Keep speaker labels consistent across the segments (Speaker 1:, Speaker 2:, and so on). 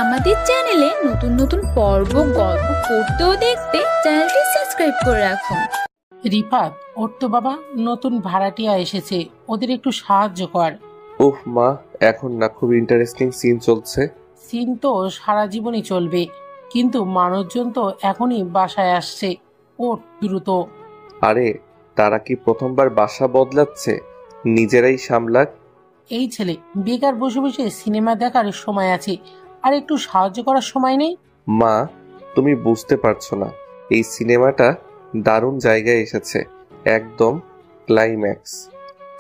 Speaker 1: আমাদের চ্যানেলে নতুন নতুন পর্ব গল্প পড়তে ও দেখতে চ্যানেলটি সাবস্ক্রাইব করে রাখুন।
Speaker 2: রিফাত, ওর তো বাবা নতুন ভাড়াটিয়া এসেছে, ওদের একটু সাহায্য কর।
Speaker 3: উফ মা, এখন না খুব ইন্টারেস্টিং সিন চলছে।
Speaker 2: সিন তো সারা জীবনই চলবে, কিন্তু মানুষজন তো এখনই বাসায় আসছে। ওর দ্রুত।
Speaker 3: আরে তারা কি প্রথমবার বাসা বদলাচ্ছে? নিজেরাই সামলাক।
Speaker 2: এই ছেলে বেকার বসে বসে সিনেমা দেখার সময় আছে, আর একটু সাহায্য করার সময় নেই।
Speaker 3: মা, তুমি বুঝতে পারছো না, এই সিনেমাটা দারুণ জায়গায় এসেছে, একদম ক্লাইম্যাক্স।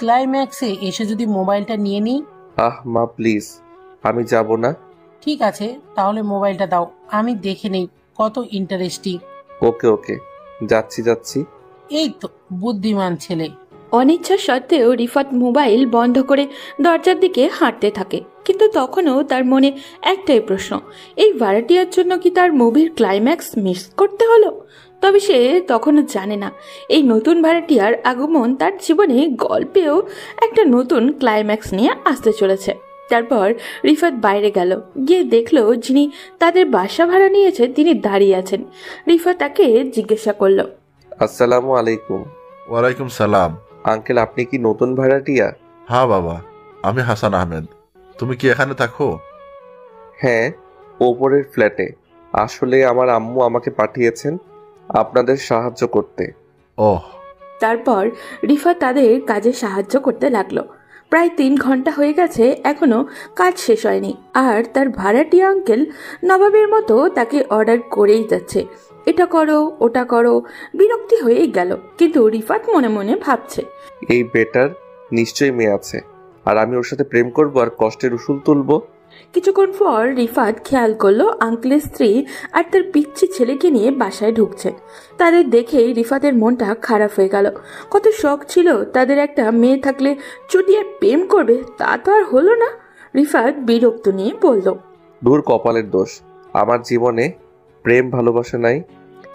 Speaker 2: ক্লাইম্যাক্সে এসে যদি মোবাইলটা নিয়ে নিই?
Speaker 3: আহ মা প্লিজ, আমি যাব না।
Speaker 2: ঠিক আছে, তাহলে মোবাইলটা দাও, আমি দেখে নেই কত ইন্টারেস্টিং।
Speaker 3: ওকে ওকে, যাচ্ছি যাচ্ছি।
Speaker 2: এই তো বুদ্ধিমান ছেলে।
Speaker 4: অনিচ্ছা সত্ত্বেও রিফাত মোবাইল বন্ধ করে দরজার দিকে হাঁটতে থাকে, কিন্তু তখনও তার মনে একটাই প্রশ্ন, এই ভাড়াটিয়ার জন্য কি তার মুভির ক্লাইম্যাক্স মিস করতে হলো? তবে সে তখনও জানে না এই নতুন ভাড়াটিয়ার আগমন তার জীবনে গল্পেও একটা নতুন ক্লাইম্যাক্স নিয়ে আসতে চলেছে। তারপর রিফাত বাইরে গেল, গিয়ে দেখলো যিনি তাদের বাসা ভাড়া নিয়েছে তিনি দাঁড়িয়ে আছেন। রিফাত তাকে জিজ্ঞাসা করলো,
Speaker 3: আসসালামু আলাইকুম।
Speaker 5: ওয়ালাইকুম সালাম।
Speaker 3: আঙ্কেল, আপনি কি নতুন ভাড়াটিয়া?
Speaker 5: হ্যাঁ বাবা, আমি হাসান আহমেদ। তুমি কি এখানে থাকো?
Speaker 3: হ্যাঁ, ওপরের ফ্ল্যাটে। আসলে আমার আম্মু আমাকে পাঠিয়েছেন আপনাদের সাহায্য করতে।
Speaker 5: ওহ।
Speaker 4: তারপর রিফাত তাদের কাজে সাহায্য করতে লাগলো। প্রায় 3 ঘন্টা হয়ে গেছে, এখনো কাজ শেষ হয়নি, আর তার ভাড়াটিয়া আঙ্কেল নবাবের মতো তাকে অর্ডার করেই যাচ্ছে, এটা করো ওটা করো। বিরক্তি হয়েই গেল, কিন্তু রিফাত মনে মনে ভাবছে,
Speaker 3: এই বেটার নিশ্চয়ই মেয়ে আছে, আর আমি ওর সাথে প্রেম করবো আর কষ্টের উসুল তুলবো।
Speaker 4: কিছুক্ষণ পর রিফাত খেয়াল করলো আঙ্কেলের স্ত্রী আর তার পিচ্ছি ছেলেকে নিয়ে বাসায় ঢুকছে। তাদের দেখেই রিফাতের মনটা খারাপ হয়ে গেল। কত শখ ছিল তাদের একটা মেয়ে থাকলে চুটিয়ে প্রেম করবে, তা তো আর হলো না। রিফাত বিরক্ত নিয়ে বলল,
Speaker 3: দূর কপালের দোষ, আমার জীবনে প্রেম ভালোবাসা নাই।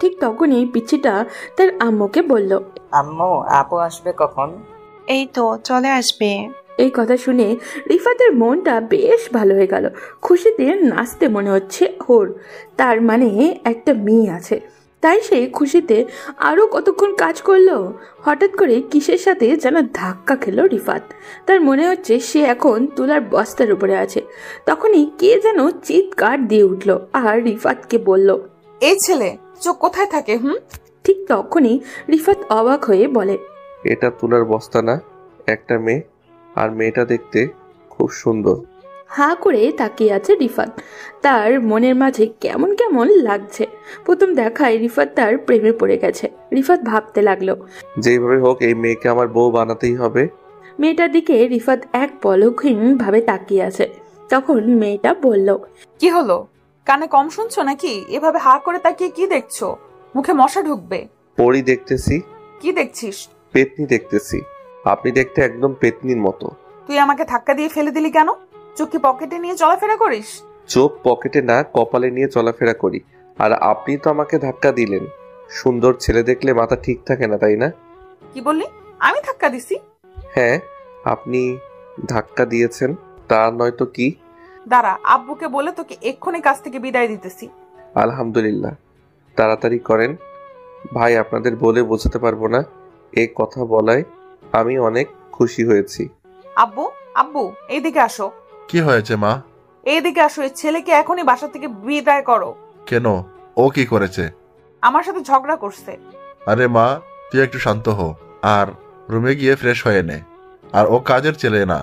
Speaker 4: ঠিক তখনই পিচ্ছিটা তার আম্মুকে বলল,
Speaker 6: আম্মু, আপু আসবে কখন?
Speaker 7: এই তো চলে আসবে।
Speaker 4: এই কথা শুনে রিফাতের মনটা বেশ ভালো হয়ে গেল। খুশিতে নাচতে মনে হচ্ছে ওর, তার মানে একটা মেয়ে আছে। তাই সে খুশিতে আরও কতক্ষণ কাজ করলো। হঠাৎ করে কিসের সাথে যেন ধাক্কা খেলো রিফাত। তার মনে হচ্ছে সে এখন তুলার বস্তার উপরে আছে। তখনই কে যেন চিৎকার দিয়ে উঠল আর রিফাতকে বলল,
Speaker 7: এই ছেলে চোখ কোথায় থাকে?
Speaker 4: ঠিক তখনই রিফাত অবাক হয়ে বলে,
Speaker 3: এটা তুলার বস্তা না, একটা মেয়ে, আর মেয়েটা দেখতে খুব সুন্দর।
Speaker 4: হাঁ করে তাকিয়ে আছে রিফাত। তার মনের মাঝে কেমন কেমন লাগছে। প্রথম দেখায় রিফাত তার প্রেমে পড়ে গেছে। রিফাত ভাবতে লাগলো,
Speaker 3: যেইভাবে হোক এই মেয়েকে আমার বউ বানাতেই হবে।
Speaker 4: মেয়েটার দিকে রিফাত এক পলকহীন ভাবে তাকিয়ে আছে। তখন মেয়েটা বলল,
Speaker 7: কি হলো, কানে কম শুনছো নাকি? এভাবে হা করে তাকিয়ে কি দেখছো? মুখে মশা ঢুকবে।
Speaker 3: পরি দেখতেছি।
Speaker 7: কি দেখছিস?
Speaker 3: পেতনি দেখতেছি। আপনি দেখতে একদম পেতনির মতো।
Speaker 7: তুই আমাকে ধাক্কা দিয়ে ফেলে দিলি কেন? চোখ কি পকেটে নিয়ে চলাফেরা করিস?
Speaker 3: চোখ পকেটে না, কপালে নিয়ে চলাফেরা করি। আর আপনি তো আমাকে ধাক্কা দিলেন। সুন্দর ছেলে দেখলে মাথা ঠিক থাকে না, তাই না?
Speaker 7: কি বললি? আমি ধাক্কা দিছি?
Speaker 3: হ্যাঁ, আপনি ধাক্কা দিয়েছেন, তা নয়তো কি?
Speaker 7: দাঁড়া, আব্বুকে বলে তোকে এক্ষুনি কাছ থেকে বিদায় দিতেছি।
Speaker 3: আলহামদুলিল্লাহ, তাড়াতাড়ি করেন ভাই, আপনাদের বলে বোঝাতে পারবো না। এই কথা বলায় আমি অনেক খুশি হয়েছি।
Speaker 7: আব্বু, আব্বু এইদিকে আসো।
Speaker 5: কি হয়েছে মা?
Speaker 7: এইদিকে আসো, এই ছেলেকে এখনই বাসা থেকে বিদায় করো।
Speaker 5: কেন, ও কি করেছে?
Speaker 7: আমার সাথে ঝগড়া করছে।
Speaker 5: আরে মা, তুই একটু শান্ত হ, আর রুমে গিয়ে ফ্রেশ হয়ে নে। আর ও কাজের ছেলে না,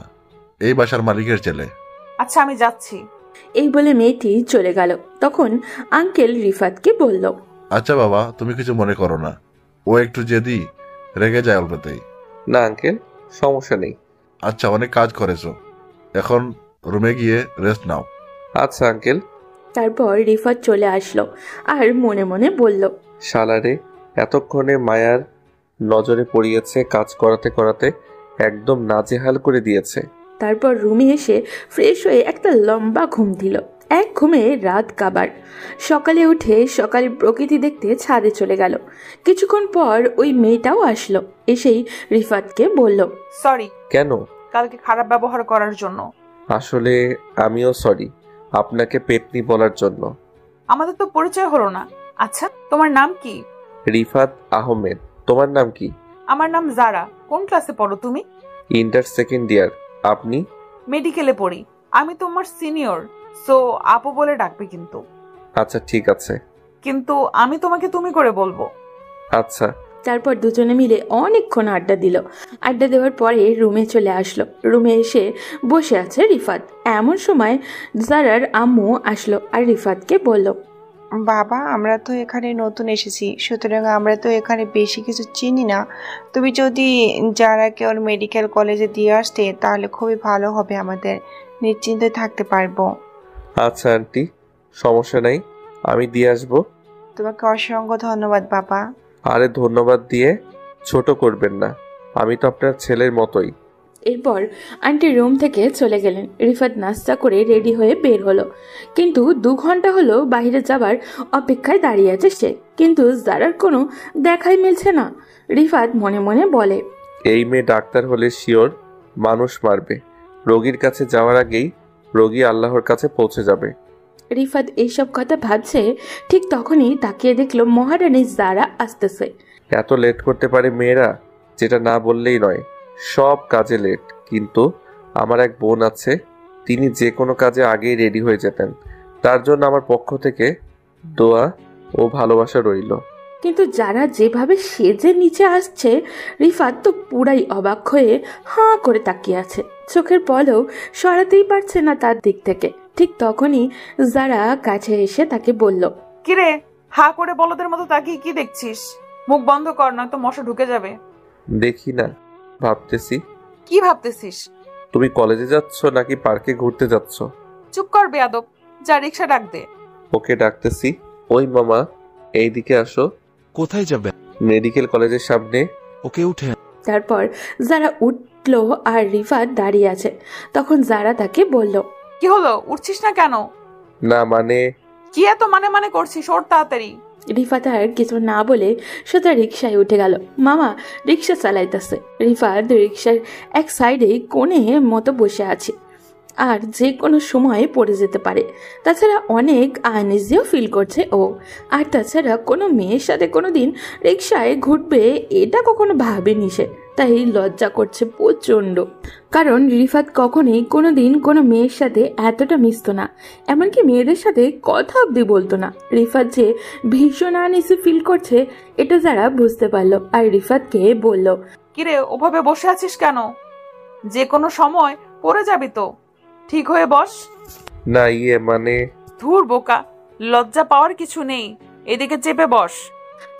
Speaker 5: এই বাসার মালিকের ছেলে।
Speaker 7: আচ্ছা, আমি যাচ্ছি।
Speaker 4: এই বলে মেয়েটি চলে গেল। তখন আঙ্কেল রিফাতকে বলল,
Speaker 5: আচ্ছা বাবা, তুমি কিছু মনে করো না, ও একটু জেদি, রেগে যায় অল্পতেই।
Speaker 3: না আঙ্কেল, সমস্যা নেই।
Speaker 5: আচ্ছা, অনেক কাজ করেছো, এখন রুমে গিয়ে রেস্ট নাও।
Speaker 3: আচ্ছা আঙ্কেল।
Speaker 4: তারপর রিফাত চলে আসলো আর মনে মনে বলল,
Speaker 3: শালারে এতক্ষণে মায়ার নজরে পড়িয়েছে, কাজ করাতে করাতে একদম নাজেহাল করে দিয়েছে।
Speaker 4: তারপর রুমে এসে ফ্রেশ হয়ে একটা লম্বা ঘুম দিল। এক ঘুমে রাত কাবার। সকালে উঠে সকালে প্রকৃতি দেখতে ছাদে চলে গেল। কিছুক্ষণ পর ওই মেয়েটাও আসলো। এসেই রিফাতকে বলল,
Speaker 7: সরি।
Speaker 3: কেন?
Speaker 7: কালকে খারাপ ব্যবহার করার জন্য।
Speaker 3: আসলে আমিও সরি, আপনাকে পেতনি বলার জন্য।
Speaker 7: আমাদের তো পরিচয় হলো না। আচ্ছা, তোমার নাম কি?
Speaker 3: রিফাত আহমেদ। তোমার নাম কি?
Speaker 7: আমার নাম জারা। কোন ক্লাসে পড়ো তুমি?
Speaker 3: Inter second year. আপনি?
Speaker 7: মেডিকেলে পড়ি। আমি তোমার সিনিয়র, সো আপু বলে ডাকবে কিন্তু।
Speaker 3: আচ্ছা ঠিক আছে।
Speaker 7: কিন্তু আমি তোমাকে তুমি করে বলবো।
Speaker 3: আচ্ছা।
Speaker 4: তারপর দুজনে মিলে অনেকক্ষণ আড্ডা দিল। আড্ডা দেওয়ার পরে রুমে চলে আসলো। রুমে এসে বসে আছে রিফাত। এমন সময় জারার আম্মু আসলো আর রিফাতকে বলল,
Speaker 8: বাবা, আমরা তো এখানে নতুন এসেছি, সুতরাং আমরা তো এখানে বেশি কিছু চিনি না। তুমি যদি যারাকে ওর মেডিকেল কলেজে দিয়ে আসতে তাহলে খুবই ভালো হবে, আমাদের নিশ্চিন্তে থাকতে পারবো।
Speaker 3: আচ্ছা আন্টি, সমস্যা নাই, আমি দিয়ে আসবো।
Speaker 8: তোমাকে অসংখ্য ধন্যবাদ বাবা।
Speaker 3: আরে ধন্যবাদ দিয়ে ছোট করবেন না, আমি তো আপনার ছেলের মতোই।
Speaker 4: এরপর আন্টি রুম থেকে চলে গেলেন। রিফাত নাস্তা করে রেডি হয়ে বের হলো, কিন্তু 2 ঘন্টা হলো বাইরে যাবার অপেক্ষায় দাঁড়িয়ে আছে সে, কিন্তু জারার কোনো দেখাই মিলছে না। রিফাত মনে মনে বলে,
Speaker 3: এই মেয়ে ডাক্তার হলে শিওর মানুষ মারবে। রোগীর কাছে যাওয়ার আগেই রোগী আল্লাহর কাছে পৌঁছে যাবে।
Speaker 4: রিফাত এইসব কথা ভাবছে, ঠিক তখনই তাকিয়ে দেখলো মহারানী জারা আসতেছে।
Speaker 3: এত লেট করতে পারে মেয়েরা, যেটা না বললেই নয়, সব কাজে লেট। কিন্তু আমার এক বোন আছে, তিনি যে কোনো কাজে আগেই রেডি হয়ে যেতেন। তার জন্য আমার পক্ষ থেকে দোয়া ও ভালোবাসা রইল।
Speaker 4: কিন্তু যারা যেভাবে সেজে নিচে আসছে, রিফাত তো পুরাই অবাক হয়ে হাঁ করে তাকিয়ে আছে। চোখের পলও সরাতেই পারছে না তার দিক থেকে। ঠিক তখনই যারা কাছে এসে তাকে বলল,
Speaker 7: কিরে, হা করে বলদের মতো তাকিয়ে কি দেখছিস? মুখ বন্ধ কর, না তো মশা ঢুকে যাবে।
Speaker 3: দেখি না, ভাবতেছি।
Speaker 7: কি ভাবতেছিস?
Speaker 3: তুমি কলেজে যাচ্ছ নাকি পার্কে ঘুরতে যাচ্ছ?
Speaker 7: চুপ কর বেয়াদব, যা রিক্সা ডাক দে।
Speaker 3: ওকে ডাকতেছি। ওই মামা, এইদিকে আসো।
Speaker 9: কোথায় যাবে?
Speaker 3: মেডিকেল কলেজের সামনে।
Speaker 9: ওকে উঠে।
Speaker 4: তারপর যারা উঠলো আর রিফাত দাঁড়িয়ে আছে। তখন যারা তাকে বলল,
Speaker 7: কি হলো, উঠছিস না কেন?
Speaker 3: না মানে।
Speaker 7: কি এত মানে মানে করছিস? ওর তাড়াতাড়ি।
Speaker 4: রিফাত আর কিছু না বলে সোজা রিক্সায় উঠে গেল। মামা রিক্সা চালাইতেছে, রিফাত রিক্সার এক সাইডে কোণে মতো বসে আছে, আর যে কোনো সময় পড়ে যেতে পারে। তাছাড়া অনেক আনইজিও ফিল করছে ও। আর তাছাড়া কোনো মেয়ের সাথে কোনো দিন রিক্সায় ঘুরবে এটা কখনো ভাবেনি সে, তাই লজ্জা করছে প্রচণ্ড। কারণ রিফাত কখনোই কোনো দিন কোনো মেয়ের সাথে এতটা মিশতো না, এমনকি মেয়েদের সাথে কথা অব্দি বলতো না। রিফাত যে ভীষণ আনইজি ফিল করছে এটা যারা বুঝতে পারলো, আর রিফাতকে বলল,
Speaker 7: কিরে, ওভাবে বসে আছিস কেন? যে কোনো সময় পড়ে যাবি তো, ঠিক হয়ে বস।
Speaker 3: না মানে।
Speaker 7: ধুর বোকা, লজ্জা পাওয়ার কিছু নেই, এদিকে চেপে বস।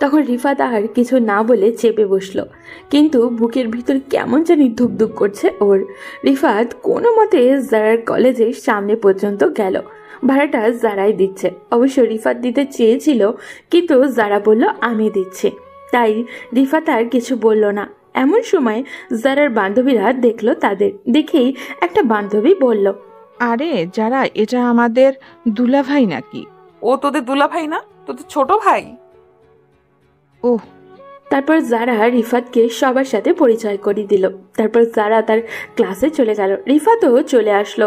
Speaker 4: তখন রিফাত আর কিছু না বলে চেপে বসলো, কিন্তু বুকের ভিতর কেমন জানি ধুকধুক করছে ওর। রিফাত কোনো মতে জারার কলেজের সামনে পর্যন্ত গেল। ভাড়াটা জারাই দিচ্ছে। অবশ্য রিফাত দিতে চেয়েছিল, কিন্তু জারা বলল আমি দিচ্ছি, তাই রিফাত আর কিছু বলল না। এমন সময় জারার বান্ধবীরা দেখলো তাদের। দেখেই একটা বান্ধবী বলল,
Speaker 10: আরে যারা, এটা আমাদের দুলা ভাই নাকি?
Speaker 7: ও তোদের দুলা ভাই না, তোদের ছোট ভাই।
Speaker 10: ওহ।
Speaker 4: তারপর যারা রিফাতকে সবার সাথে পরিচয় করিয়ে দিল। তারপর যারা তার ক্লাসে চলে গেল। রিফাতও চলে আসলো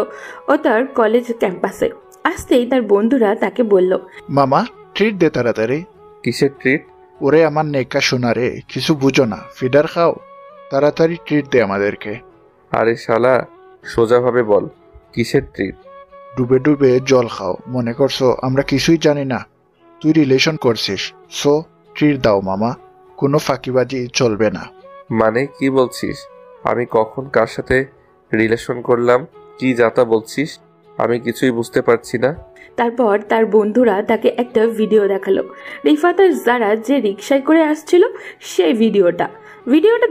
Speaker 4: ও তার কলেজ ক্যাম্পাসে। আসতেই তার বন্ধুরা তাকে বলল,
Speaker 11: মামা ট্রিট দে তাড়াতাড়ি।
Speaker 3: কিসের ট্রিট?
Speaker 11: ওরে আমার নেকা শোনা রে, কিছু বুঝো না, ফিডার খাও, তাড়াতাড়ি ট্রিট দে আমাদেরকে।
Speaker 3: আরে শালা, সোজাভাবে বল, কিসের ট্রিট?
Speaker 11: ডুবে ডুবে জল খাও, মনে করছো আমরা কিছুই জানি না? তুই রিলেশন করছিস, সো ট্রিট দাও মামা, কোনো ফাঁকিবাজি চলবে না।
Speaker 3: মানে কি বলছিস? আমি কখন কার সাথে রিলেশন করলাম? কি যাতা বলছিস? আমি কিছুই বুঝতে পারছি না।
Speaker 4: তারপর তার বন্ধুরা তাকে একটা ভিডিও দেখালো। রিফাত আর যারা যে রিক্সায় করে আসছিল সেই ভিডিওটা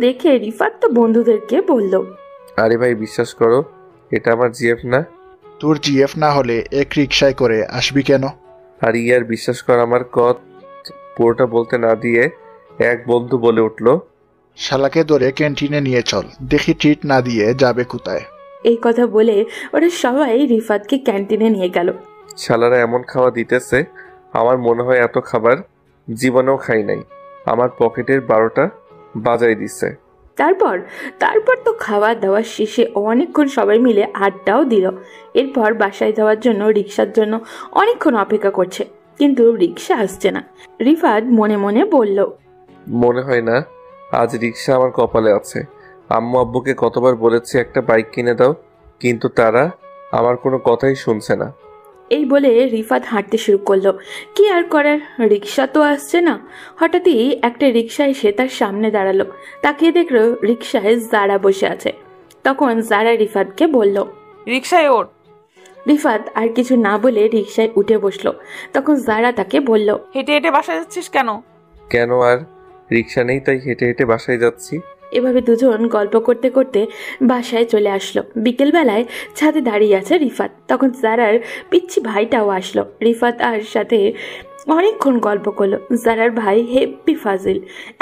Speaker 4: দেখে রিফাত তো বন্ধুদেরকে বলল,
Speaker 3: আরে ভাই বিশ্বাস করো, এটা আমার জিএফ না।
Speaker 11: তোর জিএফ না হলে এক রিক্সায় করে আসবি কেন?
Speaker 3: আর ইয়ার বিশ্বাস কর, আমার পুরোটা বলতে না দিয়ে এক বন্ধু বলে উঠলো,
Speaker 11: শালাকে ধরে ক্যান্টিনে নিয়ে চল, দেখি ট্রিট না দিয়ে যাবে কোথায়।
Speaker 4: এই কথা বলে ওরা সবাই রিফাতকে ক্যান্টিনে নিয়ে গেল।
Speaker 3: শালারা এমন খাওয়া দিতেছে, আমার মনে হয় এত খাবার জীবনেও খাই নাই। আমার পকেটের 12টা বাজাই দিছে।
Speaker 4: তারপর তারপর তো খাওয়া দাওয়া শেষে অনেকক্ষণ সবাই মিলে আড্ডাও দিল। এরপর বাসায় যাওয়ার জন্য রিক্সার জন্য অনেকক্ষণ অপেক্ষা করছে, কিন্তু রিক্সা আসছে না। রিফাত মনে মনে বলল,
Speaker 3: মনে হয় না আজ রিক্সা আমার কপালে আছে। আম্মু আব্বুকে কতবার বলেছি একটা বাইক কিনে দাও, কিন্তু তারা আমার কোনো কথাই শুনছে না।
Speaker 4: এই বলে রিফাত হাঁটতে শুরু করলো। কি আর করার, রিক্সা তো আসছে না। হঠাৎই একটা রিক্সা এসে তার সামনে দাঁড়ালো। তাকিয়ে দেখলো রিক্সায় জারা বসে আছে। তখন জারা রিফাতকে বলল,
Speaker 7: রিক্সায় ওঠ।
Speaker 4: রিফাত আর কিছু না বলে রিক্সায় উঠে বসলো। তখন জারা তাকে বলল,
Speaker 7: হেঁটে হেঁটে বাসায় যাচ্ছিস কেন?
Speaker 3: কেন, আর রিক্সা নেই তাই হেঁটে হেঁটে বাসায় যাচ্ছি।
Speaker 4: এভাবে দুজন গল্প করতে করতে বাসায় চলে আসলো। বিকেলবেলায় ছাদে দাঁড়িয়ে আছে রিফাত। তখন জারার পিচ্ছি ভাইটাও আসলো। রিফাত আর সাথে অনেকক্ষণ গল্প করলো। জারার ভাই হেব্বি ফাজিল,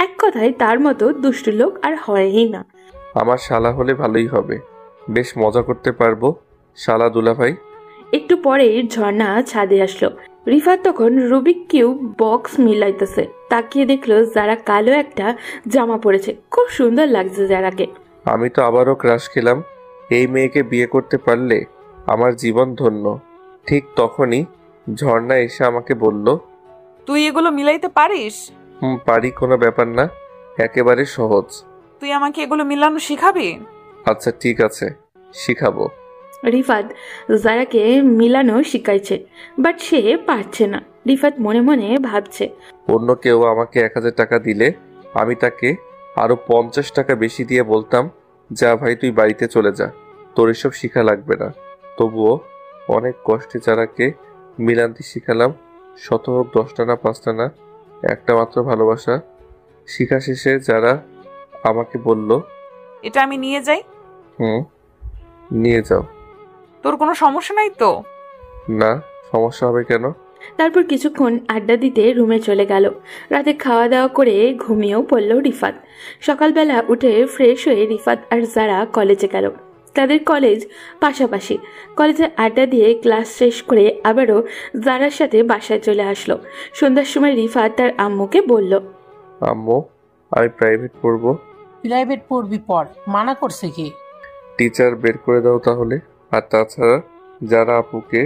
Speaker 4: এক কথায় তার মতো দুষ্টু লোক আর হয়ই না।
Speaker 3: আমার শালা হলে ভালোই হবে, বেশ মজা করতে পারবো। শালা দুলাভাই।
Speaker 4: একটু পরেই ঝর্ণা ছাদে আসলো। রিফাত তখন রুবিক কিউব বক্স মিলাইতেছে। তাকিয়ে দেখলো যারা কালো একটা জামা পরেছে। খুব সুন্দর লাগছে যারাকে।
Speaker 3: আমি তো আবারও ক্রাশ খেলাম। এই মেয়েকে বিয়ে করতে পারলে আমার জীবন ধন্য। ঠিক তখনই ঝর্ণা এসে আমাকে বলল,
Speaker 7: তুই এগুলো মিলাইতে পারিস?
Speaker 3: পারি, কোনো ব্যাপার না, একেবারে সহজ।
Speaker 7: তুই আমাকে এগুলো মিলানো শিখাবি?
Speaker 3: আচ্ছা ঠিক আছে, শিখাবো।
Speaker 4: রিফাত জারাকে মিলানো শিখাইছে, বাট সে পারছে না। রিফাত মনে মনে ভাবছে,
Speaker 3: অন্য কেউ আমাকে 1000 টাকা দিলে আমি তাকে আরো 50 টাকা বেশি দিয়ে বলতাম, যা ভাই তুই বাড়িতে চলে যা, তোর এসব শিখা লাগবে না। তবুও অনেক কষ্টে যারাকে মিলান্তি শিখালাম। শত হোক 10টা না 5টা না, একটা মাত্র ভালোবাসা। শিখা শেষে যারা আমাকে বলল,
Speaker 7: এটা আমি নিয়ে যাই?
Speaker 3: নিয়ে যাও।
Speaker 7: তোর কোনো সমস্যা নাই তো?
Speaker 3: না, সমস্যা হবে কেন?
Speaker 4: তারপর কিছুক্ষণ আড্ডা দিতে রুমে চলে গেল। রাতে খাওয়া দাওয়া করে ঘুমিয়েও পড়ল রিফাত। সকালবেলা উঠে ফ্রেশ হয়ে রিফাত আর জারা কলেজে গেল। তাদের কলেজ পাশাপাশি। কলেজে আড্ডা দিয়ে ক্লাস শেষ করে আবারও জারার সাথে বাসায় চলে আসলো। সন্ধ্যার সময় রিফাত তার আম্মুকে বলল,
Speaker 3: আম্মু, আমি প্রাইভেট পড়বো।
Speaker 2: প্রাইভেট পড়বি পড়, মানা করছে কি?
Speaker 3: টিচার বের করে দাও তাহলে। আর তাছাড়া যারা আপুকে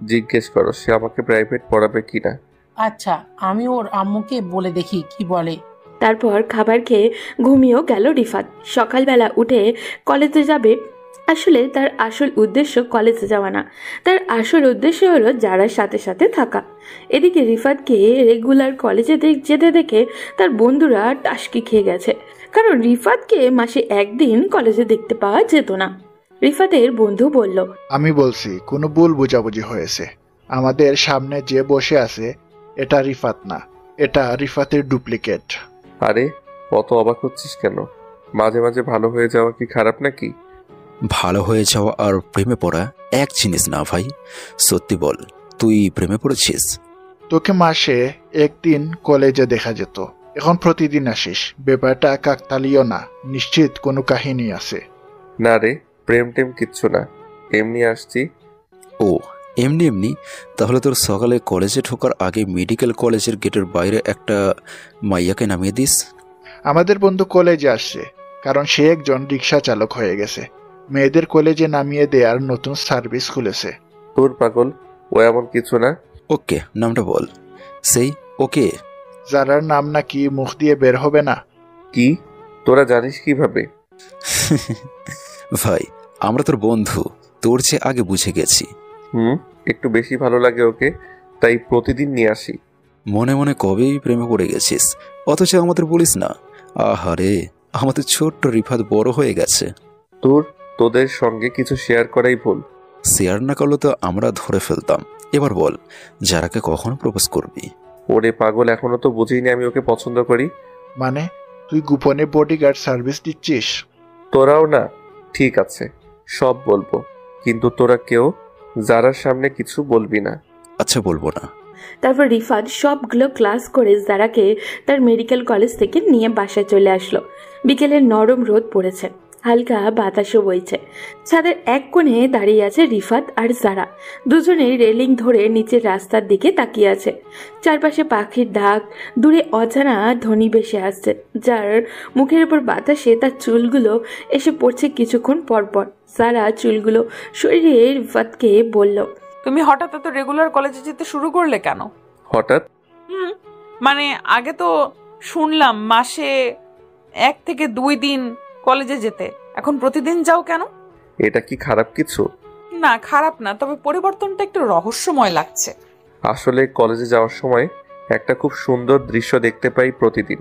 Speaker 3: জিজ্ঞেস করো সে আমাকে প্রাইভেট পড়াবে কিনা।
Speaker 2: আচ্ছা, আমি ওর আম্মুকে বলে দেখি কি বলে।
Speaker 4: তারপর খাবার খেয়ে ঘুমিয়েও গেল রিফাত। সকালবেলা উঠে কলেজে যাবে। আসলে তার আসল উদ্দেশ্য কলেজে যাওয়া না, তার আসল উদ্দেশ্য হলো যারার সাথে সাথে থাকা। এদিকে রিফাতকে রেগুলার কলেজে যেতে দেখে তার বন্ধুরা টাসকি খেয়ে গেছে, কারণ রিফাতকে মাসে একদিন কলেজে দেখতে পাওয়া যেত না। রিফাতের বন্ধু বলল,
Speaker 11: আমি বলছি কোনো ভুল বোঝাবুঝি হয়েছে। আমাদের সামনে যে বসে আছে এটা রিফাত না, এটা রিফাতের ডুপ্লিকেট।
Speaker 3: আরে অত অবাক হচ্ছিস কেন? মাঝে মাঝে ভালো হয়ে যাওয়া কি খারাপ নাকি?
Speaker 9: ভালো হয়ে যাওয়া আর প্রেমে পড়া এক জিনিস না ভাই। সত্যি বল, তুই প্রেমে পড়েছিস?
Speaker 11: তোকে মাসে একদিন কলেজে দেখা যেত, এখন প্রতিদিন আসিস। ব্যাপারটা কাকতালীয় না, নিশ্চিত কোনো কাহিনী আছে।
Speaker 3: না রে, প্রেম টেম কিচ্ছু না, এমনি আসছি।
Speaker 9: ও এমনি এমনি? তাহলে তোর সকালে কলেজে ঢোকার আগে মেডিকেল কলেজের গেটের বাইরে একটা মাইয়াকে নামিয়ে দিস।
Speaker 11: আমাদের বন্ধু কলেজে আসছে, কারণ সে একজন রিক্সা চালক হয়ে গেছে। মেয়েদের কলেজে নামিয়ে দেওয়ার নতুন সার্ভিস খুলেছে।
Speaker 3: তোর পাগল, ও এমন কিছু না।
Speaker 9: ওকে, নামটা বল। সেই ওকে?
Speaker 11: যারার নাম নাকি মুখ দিয়ে বের হবে না।
Speaker 3: কি, তোরা জানিস কিভাবে?
Speaker 9: ভাই, আমরা তোর বন্ধু, তোর চেয়ে আগে বুঝে গেছি।
Speaker 3: একটু বেশি ভালো লাগে ওকে, তাই প্রতিদিন নিয়ে আসি।
Speaker 9: মনে মনে কবেই প্রেমে পড়ে গেছিস, অথচ আমাদের বলিস না। আহারে, আমাদের ছোট্ট রিফাত বড় হয়ে গেছে।
Speaker 3: তোদের সঙ্গে কিছু শেয়ার করাই ভুল।
Speaker 9: শেয়ার না করলে তো আমরা ধরে ফেলতাম। এবার বল, যারাকে কখন প্রপোজ করবি?
Speaker 3: ওরে পাগল, এখনো তো বুঝিনি আমি ওকে পছন্দ করি।
Speaker 11: মানে তুই গোপনে বডিগার্ড সার্ভিস দিচ্ছিস?
Speaker 3: তোরাও না? ঠিক আছে, সব বলবো, কিন্তু তোরা কেউ যারার সামনে কিছু বলবি না।
Speaker 9: আচ্ছা, বলবো না।
Speaker 4: তারপর রিফাত সবগুলো ক্লাস করে জারাকে তার মেডিকেল কলেজ থেকে নিয়ে বাসায় চলে আসলো। বিকেলের নরম রোদ পড়েছে। হালকা বাতাসও বইছে। ছাদের এক কোণে দাঁড়িয়ে আছে রিফাত আর জারা। দুজনেই রেলিং ধরে নিচের রাস্তার দিকে তাকিয়ে আছে। চারপাশে পাখির ডাক, দূরে অজানা ধ্বনি ভেসে আসছে, যার মুখের উপর বাতাসে তার চুলগুলো এসে পড়ছে কিছুক্ষণ পরপর। জারা চুলগুলো সরিয়ে রিফাতকে বলল,
Speaker 7: তুমি হঠাৎ এত রেগুলার কলেজে যেতে শুরু করলে কেন?
Speaker 3: হঠাৎ?
Speaker 7: মানে আগে তো শুনলাম মাসে 1 থেকে 2 দিন কলেজে যেতে, এখন প্রতিদিন যাও কেন?
Speaker 3: এটা কি খারাপ কিছু?
Speaker 7: না, খারাপ না, তবে পরিবর্তনটা একটু রহস্যময় লাগছে।
Speaker 3: আসলে কলেজে যাওয়ার সময় একটা খুব সুন্দর দৃশ্য দেখতে পাই প্রতিদিন,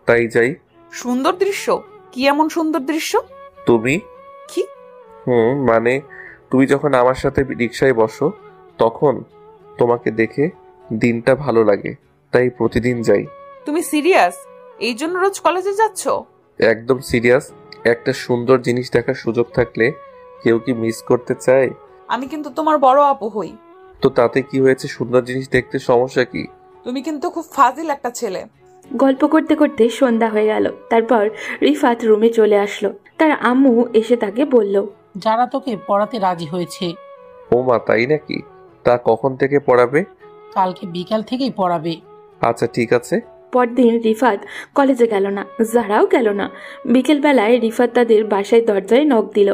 Speaker 3: তাই যাই।
Speaker 7: সুন্দর দৃশ্য? কি এমন সুন্দর দৃশ্য?
Speaker 3: তুমি।
Speaker 7: কি?
Speaker 3: মানে তুমি যখন আমার সাথে রিকশায় বসো তখন তোমাকে দেখে দিনটা ভালো লাগে, তাই প্রতিদিন যাই।
Speaker 7: তুমি সিরিয়াস? এই জন্য রোজ কলেজে যাচ্ছ?
Speaker 3: একদম সিরিয়াস। একটা সুন্দর জিনিস দেখার সুযোগ থাকলে কেউ কি মিস করতে চায়?
Speaker 7: আমি কিন্তু তোমার বড় আপু হই।
Speaker 3: তো তাতে কি হয়েছে? সুন্দর জিনিস দেখতে সমস্যা কি?
Speaker 7: তুমি কিন্তু খুব ফাজিল একটা ছেলে।
Speaker 4: গল্প করতে করতে সন্ধ্যা হয়ে গেল। তারপর রিফাত রুমে চলে আসলো। তার আম্মু এসে তাকে বলল,
Speaker 2: যারা তোকে পড়াতে রাজি হয়েছে।
Speaker 3: ও মা, তাই নাকি? তা কখন থেকে পড়াবে?
Speaker 2: কালকে বিকাল থেকেই পড়াবে।
Speaker 3: আচ্ছা ঠিক আছে।
Speaker 4: পরদিন রিফাত কলেজে গেল না, জারাও গেল না। বিকেলবেলায় রিফাত তাদের বাসায় দরজায় নক দিল।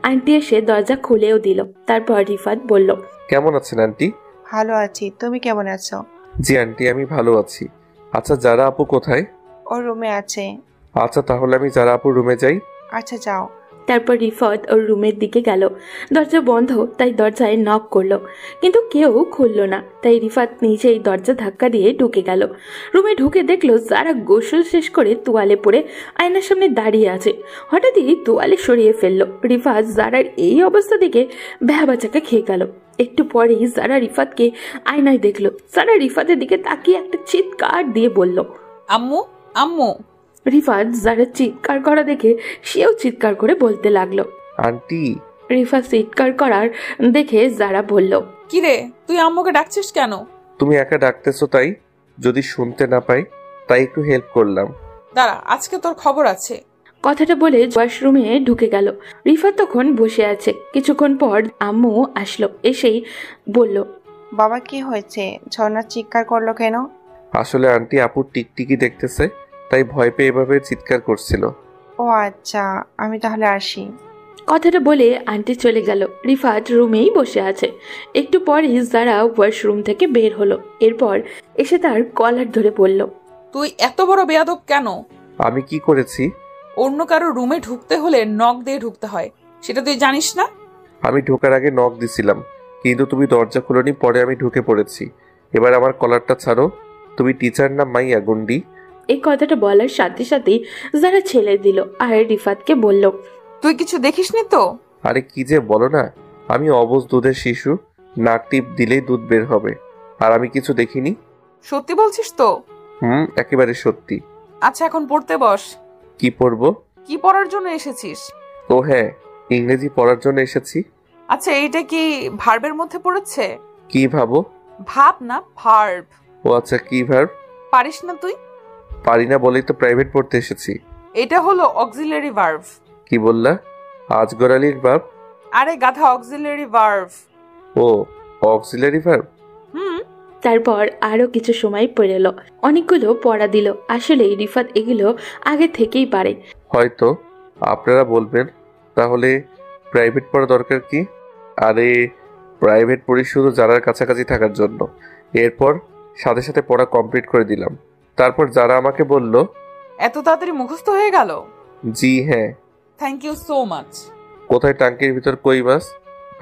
Speaker 4: আন্টি এসে দরজা খুলেও দিল। তারপর রিফাত বলল,
Speaker 3: কেমন আছেন আন্টি?
Speaker 8: ভালো আছি, তুমি কেমন আছো?
Speaker 3: জি আন্টি, আমি ভালো আছি। আচ্ছা, যারা আপু কোথায়?
Speaker 8: ও রুমে আছে।
Speaker 3: আচ্ছা, তাহলে আমি যারা আপুর রুমে যাই।
Speaker 8: আচ্ছা যাও।
Speaker 4: তারপর রিফাত ওর রুমের দিকে গেল। দরজা বন্ধ, তাই দরজায় নক করলো, কিন্তু কেউ খুললো না। তাই রিফাত নিজেই দরজা ধাক্কা দিয়ে ঢুকে গেল। রুমে ঢুকে দেখলো যারা গোসল শেষ করে তোয়ালে পরে আয়নার সামনে দাঁড়িয়ে আছে। হঠাৎই তোয়ালে সরিয়ে ফেললো। রিফাত জারার এই অবস্থা দেখে ভ্যাবাচাকা খেয়ে গেল। একটু পরেই যারা রিফাতকে আয়নায় দেখলো। যারা রিফাতের দিকে তাকিয়ে একটা চিৎকার দিয়ে বলল,
Speaker 7: আম্মু আম্মু।
Speaker 4: রিফাত যারা চিৎকার করা দেখে সেও চিৎকার করে বলতে লাগলো,
Speaker 3: আন্টি।
Speaker 4: রিফাত চিৎকার করার দেখে যারা বলল,
Speaker 7: কিরে, তুই আম্মুকে ডাকছিস কেন?
Speaker 3: তুমি একা ডাকতেছো তাই, যদি শুনতে না পাই তাই একটু হেল্প করলাম।
Speaker 7: দাঁড়া, আজকে তোর খবর আছে।
Speaker 4: কথাটা বলে ওয়াশরুমে ঢুকে গেল। রিফাত তখন বসে আছে। কিছুক্ষণ পর আম্মু আসলো। এসেই বলল,
Speaker 8: বাবা কি হয়েছে? ঝর্ণা চিৎকার করলো কেন?
Speaker 3: আসলে আন্টি আপুর টিকটিকি দেখতেছে, তাই ভয় পেয়ে এভাবে চিৎকার করছিল।
Speaker 8: ও আচ্ছা, আমি তাহলে আসি।
Speaker 4: কথাটা বলে আন্টি চলে গেল। রিফাত রুমেই বসে আছে। একটু পরই যারা ওয়াশরুম থেকে বের হলো। এরপর এসে তার কলার ধরে বলল,
Speaker 7: তুই এত বড় বেয়াদব কেন?
Speaker 3: আমি কি করেছি?
Speaker 7: অন্য কারো রুমে ঢুকতে হলে নক দিয়ে ঢুকতে হয়, সেটা তুই জানিস না?
Speaker 3: আমি ঢোকার আগে নক দিছিলাম, কিন্তু তুমি দরজা খুলোনি, পরে আমি ঢুকে পড়েছি। এবার আমার কলারটা ছাড়ো। তুমি টিচার না মাইয়া গুন্ডি?
Speaker 4: এই কথাটা বলার সাথে সাথেই যারা ছেলে দিল আর রিফাতকে বলল,
Speaker 7: তুই কিছু দেখিসনি তো?
Speaker 3: আরে কি যে বলো না, আমি অবুঝ দুধের শিশু, নাক টিপ দিলেই দুধ বের হবে, আর আমি কিছু দেখিনি।
Speaker 7: সত্যি বলছিস তো?
Speaker 3: একেবারে সত্যি।
Speaker 7: আচ্ছা, এখন পড়তে বস।
Speaker 3: কি পড়বো?
Speaker 7: কি পড়ার জন্য এসেছিস?
Speaker 3: ও হ্যাঁ, ইংরেজি পড়ার জন্য এসেছি।
Speaker 7: আচ্ছা, এইটা কি ভার্বের মধ্যে পড়েছে?
Speaker 3: কি ভাবো?
Speaker 7: ভাব না, ভার্ব।
Speaker 3: ও আচ্ছা, কি ভার্ব?
Speaker 7: পারিস না তুই?
Speaker 3: পারি না বলেই তো প্রাইভেট পড়তে এসেছি।
Speaker 7: এটা হলো অক্সিলারি ভার্ব।
Speaker 3: কি বললা? আজগরালির ভার্ব?
Speaker 7: আরে গাধা, অক্সিলারি ভার্ব।
Speaker 3: ও, অক্সিলারি ভার্ব।
Speaker 4: তারপর আরো কিছু সময় পড়ে এলো। অনেকগুলো পড়া দিল। আসলে রিফাত এগুলো আগে থেকেই পারে।
Speaker 3: হয়তো আপনারা বলবেন, তাহলে প্রাইভেট পড়া দরকার কি? আরে প্রাইভেট পড়ি শুধু যারার কাছাকাছি থাকার জন্য। এরপর সাথে সাথে পড়া কমপ্লিট করে দিলাম। তারপর যারা আমাকে বলল,
Speaker 7: এত তাড়াতাড়ি মুখস্থ হয়ে গেল?
Speaker 3: জি হ্যাঁ।
Speaker 7: Thank you so much.
Speaker 3: কোথায় টাঙ্কির ভিতর কই মাছ?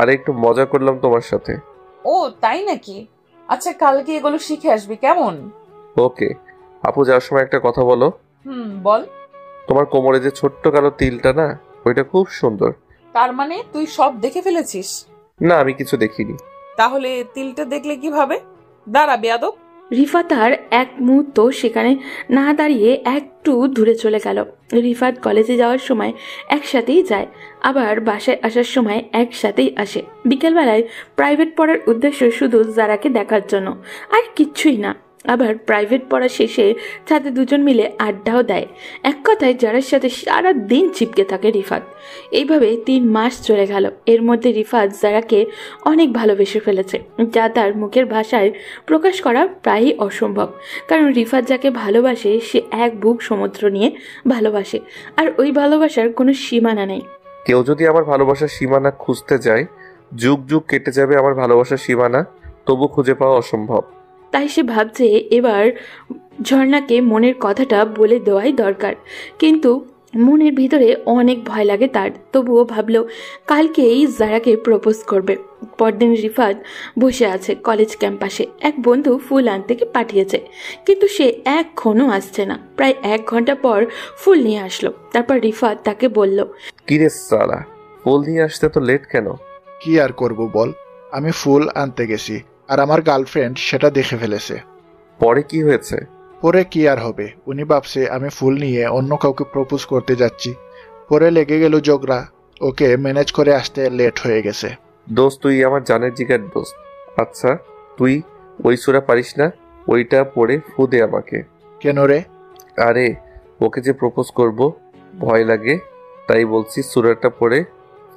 Speaker 3: আরে একটু মজা করলাম তোমার সাথে।
Speaker 7: ও তাই নাকি? আচ্ছা, কালকে এগুলো শিখে আসবি কেমন?
Speaker 3: ওকে। আপু, যাওয়ার সময় একটা কথা বলো।
Speaker 7: বল।
Speaker 3: তোমার কোমরে যে ছোট্ট কালো তিলটা না, ওইটা খুব সুন্দর।
Speaker 7: তার মানে তুই সব দেখে ফেলেছিস?
Speaker 3: না, আমি কিছু দেখিনি।
Speaker 7: তাহলে তিলটা দেখলে কিভাবে? দাঁড়া বেয়াদব।
Speaker 4: রিফাত আর এক মুহূর্ত সেখানে না দাঁড়িয়ে একটু দূরে চলে গেল। রিফাত কলেজে যাওয়ার সময় একসাথেই যায়, আবার বাসায় আসার সময় একসাথেই আসে। বিকেলবেলায় প্রাইভেট পড়ার উদ্দেশ্য শুধু যারাকে দেখার জন্য, আর কিচ্ছুই না। আবার প্রাইভেট পড়া শেষে ছাদে দুজন মিলে আড্ডাও দেয়। এক কথায় যারার সাথে সারা দিন চিপকে থাকে রিফাত। এইভাবে 3 মাস চলে গেল। এর মধ্যে রিফাত যারাকে অনেক ভালোবেসে ফেলেছে, যা তার মুখের ভাষায় প্রকাশ করা প্রায়ই অসম্ভব। কারণ রিফাত যাকে ভালোবাসে সে এক বুক সমুদ্র নিয়ে ভালোবাসে, আর ওই ভালোবাসার কোনো সীমানা নেই।
Speaker 3: কেউ যদি আমার ভালোবাসার সীমানা খুঁজতে যায়, যুগ যুগ কেটে যাবে আমার ভালোবাসার সীমানা, তবু খুঁজে পাওয়া অসম্ভব।
Speaker 4: তাই সে ভাবছে এবার ঝর্ণাকে মনের কথাটা বলে দেওয়াই দরকার। কিন্তু মনের ভিতরে অনেক ভয় লাগে তার। তবুও ভাবলো কালকেই যারাকে প্রপোজ করবে। পরদিন রিফাত বসে আছে কলেজ ক্যাম্পাসে। এক বন্ধু ফুল আনতে পাঠিয়েছে, কিন্তু সে এখনও আসছে না। প্রায় 1 ঘন্টা পর ফুল নিয়ে আসলো। তারপর রিফাত তাকে বলল,
Speaker 3: কিরে সালা, ফুল নিয়ে আসতে তো লেট কেন?
Speaker 11: কি আর করব বল, আমি ফুল আনতে গেছি আর আমার গার্লফ্রেন্ড সেটা দেখে ফেলেছে।
Speaker 3: পরে কি হয়েছে?
Speaker 11: পরে কি আর হবে, উনি ভাবছে আমি ফুল নিয়ে অন্য কাউকে প্রপোজ করতে যাচ্ছি। পরে লেগে গেল ঝগড়া, ওকে ম্যানেজ করে আসতে লেট হয়ে গেছে।
Speaker 3: দোস্ত, তুই আমার জানের জিগার দোস্ত। আচ্ছা, তুই ওই সূরা পারিস না? ওইটা পড়ে ফু দে আমাকে।
Speaker 11: কেন রে?
Speaker 3: আরে ওকে যে প্রপোজ করব, ভয় লাগে, তাই বলছি সূরাটা পড়ে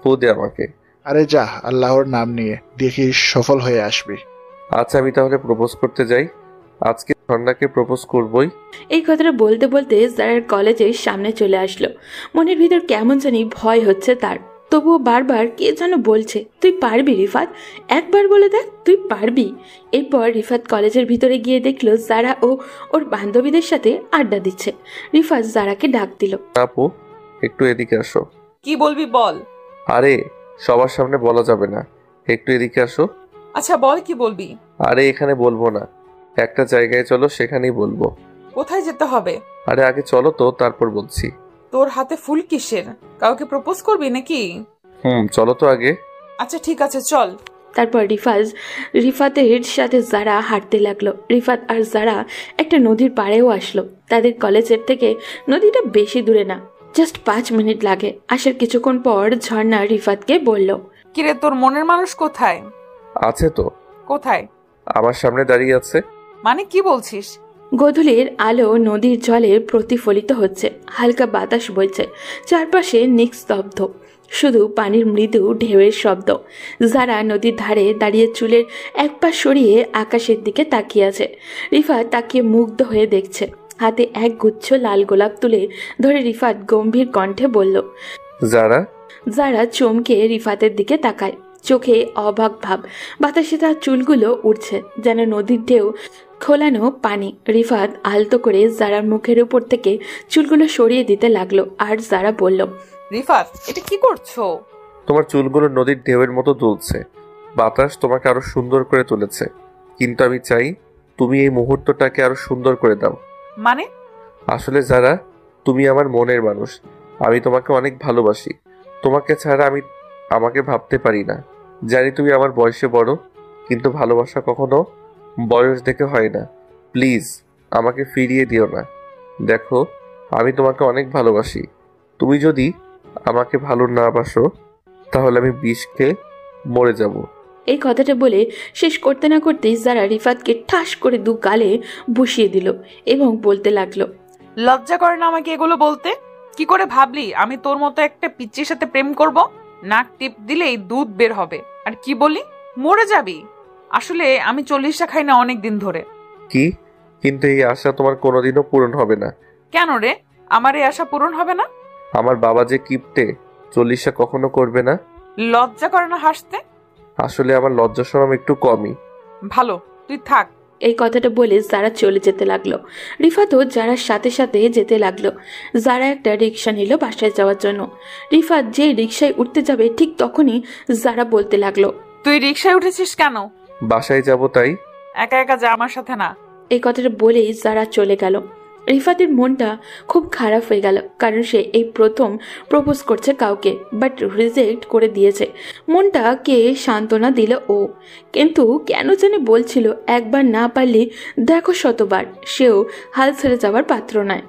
Speaker 3: ফু দে আমাকে।
Speaker 11: আরে যা, আল্লাহর নাম নিয়ে দেখি সফল হয়ে আসবি।
Speaker 3: আচ্ছা, আমি তাহলে প্রপোজ করতে যাই। আজকে ঝর্ণাকে প্রপোজ করবই।
Speaker 4: এই কথাটা বলতে বলতে যারার কলেজের সামনে চলে আসলো। মনের ভিতর কেমন জানি ভয় হচ্ছে তার। তবুও বারবার কে যেন বলছে, তুই পারবি রিফাত, একবার বলে দেখ তুই পারবি। এরপর রিফাত কলেজের ভিতরে গিয়ে দেখলো যারা ও ওর বান্ধবীদের সাথে আড্ডা দিচ্ছে। রিফাত যারাকে ডাক দিল,
Speaker 3: আপু একটু এদিকে আসো।
Speaker 7: কি বলবি বল।
Speaker 3: আরে সবার সামনে বলা যাবে না, একটু এদিকে আসো।
Speaker 7: আচ্ছা বল, কি বলবি?
Speaker 3: আরে এখানে বলবো না, একটা জায়গায় চলো, সেখানেই বলবো।
Speaker 7: কোথায় যেতে হবে?
Speaker 3: আরে আগে চলো তো, তারপর বলছি।
Speaker 7: তোর হাতে ফুল কিসের? কাউকে প্রপোজ করবি নাকি?
Speaker 3: চলো তো আগে।
Speaker 7: আচ্ছা ঠিক আছে, চল।
Speaker 4: তারপর রিফাতের সাথে যারা হাঁটতে লাগলো। রিফাত আর যারা একটা নদীর পাড়েও আসলো। তাদের কলেজের থেকে নদীটা বেশি দূরে না, জাস্ট 5 মিনিট লাগে। আসার কিছুক্ষণ পর ঝর্ণা রিফাতকে বলল,
Speaker 7: কিরে তোর মনের মানুষ কোথায়?
Speaker 3: আছে তো।
Speaker 7: কোথায়?
Speaker 3: আমার সামনে দাঁড়িয়ে আছে।
Speaker 7: মানে কি বলছিস?
Speaker 4: গোধূলির আলো নদীর জলে প্রতিফলিত হচ্ছে, হালকা বাতাস বইছে, চারপাশে নিস্তব্ধ, শুধু পানির মৃদু ঢেউয়ের শব্দ। যারা নদীর ধারে দাঁড়িয়ে চুলের এক পা সরিয়ে আকাশের দিকে তাকিয়ে আছে। রিফাত তাকিয়ে মুগ্ধ হয়ে দেখছে। হাতে এক গুচ্ছ লাল গোলাপ তুলে ধরে রিফাত গম্ভীর কণ্ঠে বলল, যারা চমকে রিফাতের দিকে তাকায়, চোখে অবাক ভাব। বাতাসে তার চুলগুলো উড়ছে যেন নদীর ঢেউ খোলানো পানি। রিফাত আলতো করে যারার মুখের উপর থেকে চুলগুলো সরিয়ে দিতে লাগলো। আর যারা বলল,
Speaker 7: রিফাত এটা কি করছো?
Speaker 3: তোমার চুলগুলো নদীর ঢেউয়ের মতো দুলছে, বাতাস তোমাকে আরো সুন্দর করে তুলেছে, কিন্তু আমি চাই তুমি এই মুহূর্তটাকে আরো সুন্দর করে দাও।
Speaker 7: মানে?
Speaker 3: আসলে যারা, তুমি আমার মনের মানুষ, আমি তোমাকে অনেক ভালোবাসি। তোমাকে ছাড়া আমি আমাকে ভাবতে পারি না। জানি তুমি আমার বয়সে বড়, কিন্তু ভালোবাসা কখনো বয়স দেখে হয় না। প্লিজ আমাকে ফিরিয়ে দিও না। দেখো, আমি তোমাকে অনেক ভালোবাসি। তুমি যদি আমাকে ভালো না বাসো, তাহলে আমি বিষ খেয়ে মরে যাব।
Speaker 4: এই কথাটা বলে শেষ করতে না করতেই যারা রিফাতকে ঠাস করে 2 গালে বসিয়ে দিল এবং বলতে লাগলো,
Speaker 7: লজ্জা করে না আমাকে এগুলো বলতে? কি করে ভাবলি আমি তোর মতো একটা পিচ্চির সাথে প্রেম করব? নাক টিপ দিলেই দুধ বের হবে, আর কি বলি মরে যাবি। আসলে আমি 40টা খাই না অনেক দিন ধরে।
Speaker 3: কি? কিন্তু এই আশা তোমার কোনোদিনও পূরণ হবে না।
Speaker 7: কেন রে, আমার এই আশা পূরণ হবে না?
Speaker 3: আমার বাবা যে কিপটে, 40টা কখনো করবে না।
Speaker 7: লজ্জা করে না হাসতে?
Speaker 3: আসলে আমার লজ্জা শরম একটু কমই।
Speaker 7: ভালো, তুই থাক।
Speaker 4: এই কথাটা বলে যারা চলে যেতে লাগলো। রিফাতও যারার সাথে সাথে যেতে লাগলো। যারা একটা রিক্সা নিল বাসায় যাওয়ার জন্য। রিফাত যে রিক্সায় উঠতে যাবে ঠিক তখনই যারা বলতে লাগলো,
Speaker 7: তুই রিক্সায় উঠেছিস কেন?
Speaker 3: বাসায় যাব তাই।
Speaker 7: একা একা যা, আমার সাথে না।
Speaker 4: এই কথাটা বলেই যারা চলে গেল। রিফাতের মনটা খুব খারাপ হয়ে গেল, কারণ সে এই প্রথম প্রপোজ করছে কাউকে, বাট রিজেক্ট করে দিয়েছে। মনটাকে সান্ত্বনা দিল ও, কিন্তু কেন জানি বলছিল একবার না পারলে দেখো শতবার। সেও হাল ছেড়ে যাওয়ার পাত্র নয়।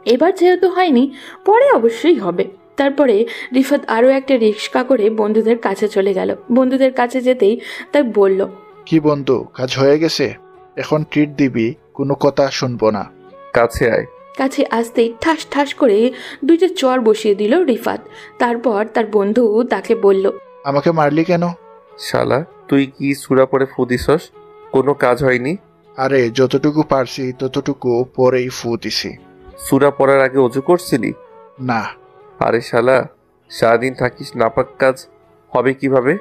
Speaker 4: এবার যেহেতু হয়নি, পরে অবশ্যই হবে। তারপরে রিফাত আরও একটা রিক্সা করে বন্ধুদের কাছে চলে গেল। বন্ধুদের কাছে যেতেই তাই বলল,
Speaker 11: কি বন্ধু, কাজ হয়ে গেছে? এখন ট্রিট দিবি, কোনো কথা শুনবো না।
Speaker 3: কাছে আয়।
Speaker 4: কাছে আসতেই ঠাস ঠাস করে দুইটা চর বসিয়ে দিল রিফাত। তারপর তার বন্ধু তাকে বলল,
Speaker 11: আমাকে মারলি কেন?
Speaker 3: শালা তুই কি সুরা পরে ফু দিছস? কোনো কাজ হয়নি?
Speaker 11: আরে যতটুকু পারছি ততটুকু পরেই ফু দিছি।
Speaker 3: সুরা পড়ার আগে অজু করছিলি?
Speaker 11: না।
Speaker 3: আরে শালা, সারাদিন থাকিস নাপাক, কাজ হবে কিভাবে?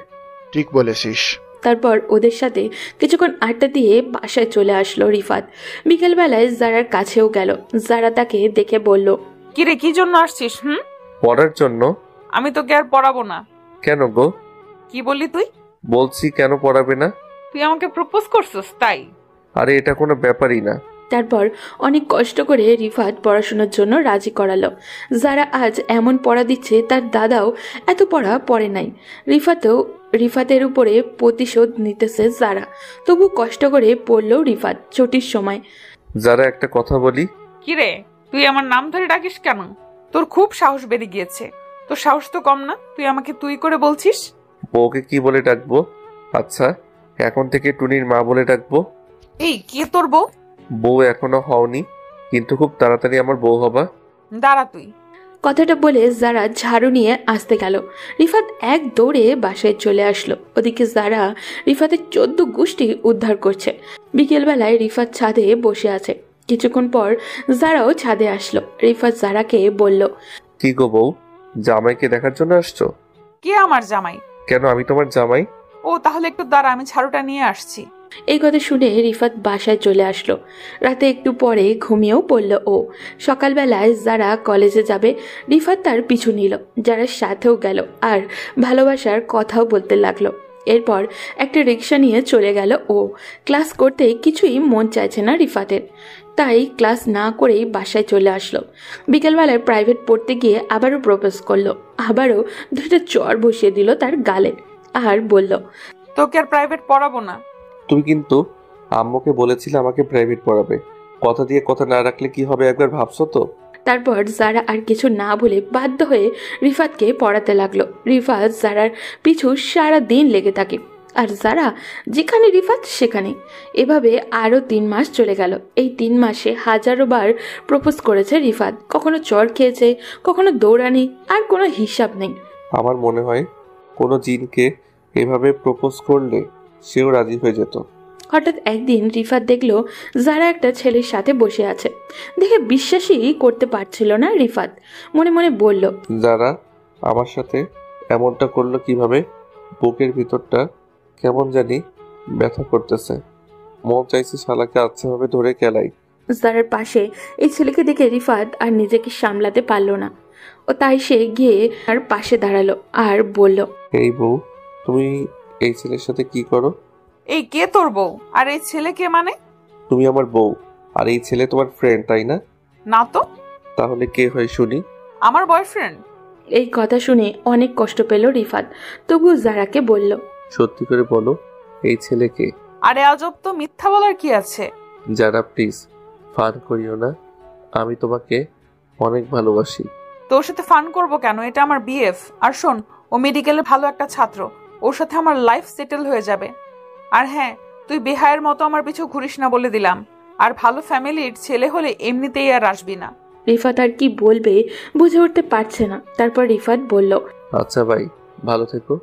Speaker 11: ঠিক বলেছিস।
Speaker 4: তারপর ওদের সাথে কিছুক্ষণ আড্ডা দিয়ে বাসায় চলে আসলো রিফাত। বিকেলবেলায় জারার কাছেও গেল। জারা তাকে দেখে বলল,
Speaker 7: কিরে, কি জন্য আসছিস?
Speaker 3: পড়ার জন্য।
Speaker 7: আমি তোকে আর পড়াবো না।
Speaker 3: কেন গো?
Speaker 7: কি বললি তুই?
Speaker 3: বলছি কেন পড়াবে না?
Speaker 7: তুই আমাকে প্রপোজ করছিস তাই?
Speaker 3: আরে এটা কোনো ব্যাপারই না।
Speaker 4: তারপর অনেক কষ্ট করে রিফাত পড়াশোনার জন্য রাজি করালো। যারা আজ এমন পড়া দিচ্ছে তার দাদাও এত পড়া পড়ে নাই। রিফাতের উপরে প্রতিশোধ নিতেছে যারা। তবু কষ্ট করে পড়লো রিফাত ছুটির সময়।
Speaker 3: যারা একটা কথা বলি।
Speaker 7: কিরে, তুই আমার নাম ধরে ডাকিস কেন? তোর খুব সাহস বেড়ে গিয়েছে। তোর সাহস তো কম না, তুই আমাকে তুই করে বলছিস।
Speaker 3: বউকে কি বলে ডাকবো? আচ্ছা, এখন থেকে টুনির মা বলে ডাকবো।
Speaker 7: এই কে তোর বউ?
Speaker 3: বউ এখনো হওনি, কিন্তু খুব তাড়াতাড়ি আমার বউ হবা।
Speaker 7: দাঁড়া তুই।
Speaker 4: কথাটা বলে যারা ঝাড়ু নিয়ে আসতে গেল। রিফাত এক দৌড়ে বাসায় চলে আসলো। ওদিকে যারা রিফাতের 14 গোষ্ঠী উদ্ধার করছে। বিকেলবেলায় রিফাত ছাদে বসে আছে। কিছুক্ষণ পর যারাও ছাদে আসলো। রিফাত যারাকে বলল,
Speaker 3: কি গো বউ, জামাইকে দেখার জন্য আসছো?
Speaker 7: কে আমার জামাই?
Speaker 3: কেন, আমি তোমার জামাই।
Speaker 7: ও তাহলে একটু দাঁড়া, আমি ঝাড়ুটা নিয়ে আসছি।
Speaker 4: এই কথা শুনে রিফাত বাসায় চলে আসলো। রাতে একটু পরে ঘুমিয়েও পড়ল ও। সকালবেলায় যারা কলেজে যাবে রিফাত তার পিছু নিল। যারা সাথেও গেল আর ভালোবাসার কথাও বলতে লাগলো। এরপর একটা রিক্সা নিয়ে চলে গেল ও। ক্লাস করতে কিছুই মন চাইছে না রিফাতের, তাই ক্লাস না করেই বাসায় চলে আসলো। বিকেলবেলায় প্রাইভেট পড়তে গিয়ে আবারও প্রপোজ করলো। আবারও দুইটা চর বসিয়ে দিল তার গালে আর বলল,
Speaker 7: তোকে আর প্রাইভেট পড়াবো না।
Speaker 3: তুমি কিন্তু আম্মুকে বলেছিলে আমাকে প্রাইভেট পড়াবে। কথা দিয়ে কথা না রাখলে কি হবে একবার ভাবছো তো?
Speaker 4: তারপর যারা আর কিছু না বলে বাধ্য হয়ে রিফাতকে পড়াতে লাগলো। রিফাত যারার পিছু সারা দিন লেগে থাকে আর যারা যেখানে রিফাত সেখানে। এভাবে আরও 3 মাস চলে গেল। এই 3 মাসে হাজারো বার প্রপোজ করেছে রিফাত। কখনো চর খেয়েছে, কখনো দৌড়ানি, আর কোনো হিসাব নেই।
Speaker 3: আমার মনে হয় কোনো জিনকে এভাবে প্রপোজ করলে সেও রাজি হয়ে যেত।
Speaker 4: হঠাৎ একদিন রিফাত দেখলো যারা একটা ছেলের সাথে বসে আছে। দেখে বিশ্বাসই করতে পারছিল না রিফাত। মনে মনে বলল,
Speaker 3: যারা আমার সাথে এমনটা করলো কিভাবে? বুকের ভিতরটা কেমন জানি ব্যথা করতেছে। মন চাইছে শালাকে আচ্ছা ভাবে ধরে কেলাই।
Speaker 4: যারার পাশে এই ছেলেকে দেখে রিফাত আর নিজেকে সামলাতে পারলো না। ও তাই সে গিয়ে আর পাশে দাঁড়ালো আর বলল,
Speaker 3: এই বউ, তুমি এই ছেলের সাথে কি করো?
Speaker 7: এই কে তোর বউ? আর এই ছেলে কে মানে?
Speaker 3: তুমি আমার বউ আর এই ছেলে তোমার ফ্রেন্ড, তাই না?
Speaker 7: না তো।
Speaker 3: তাহলে কে হয় শুনি?
Speaker 7: আমার বয়ফ্রেন্ড।
Speaker 4: এই কথা শুনে অনেক কষ্ট পেল রিফাত। তবু যারাকে বলল,
Speaker 3: সত্যি করে বলো, এই ছেলে কে?
Speaker 7: আরে আজব তো, মিথ্যা বলার কি আছে?
Speaker 3: যারা প্লিজ ফান করিও না, আমি তোমাকে অনেক ভালোবাসি।
Speaker 7: তোর সাথে ফান করব কেন? এটা আমার বিএফ। আর শোন, ও মেডিকেলে ভালো একটা ছাত্র। ওর সাথে আমার লাইফ সেটেল হয়ে যাবে। আর হ্যাঁ, তুই বেহায়ের মতো আমার পিছু ঘুরিস না বলে দিলাম। আর ভালো ফ্যামিলির ছেলে হলে এমনিতেই আর আসবি না।
Speaker 4: রিফাত আর কি বলবে বুঝে উঠতে পারছে না। তারপর রিফাত বলল,
Speaker 3: আচ্ছা ভাই, ভালো থেকো।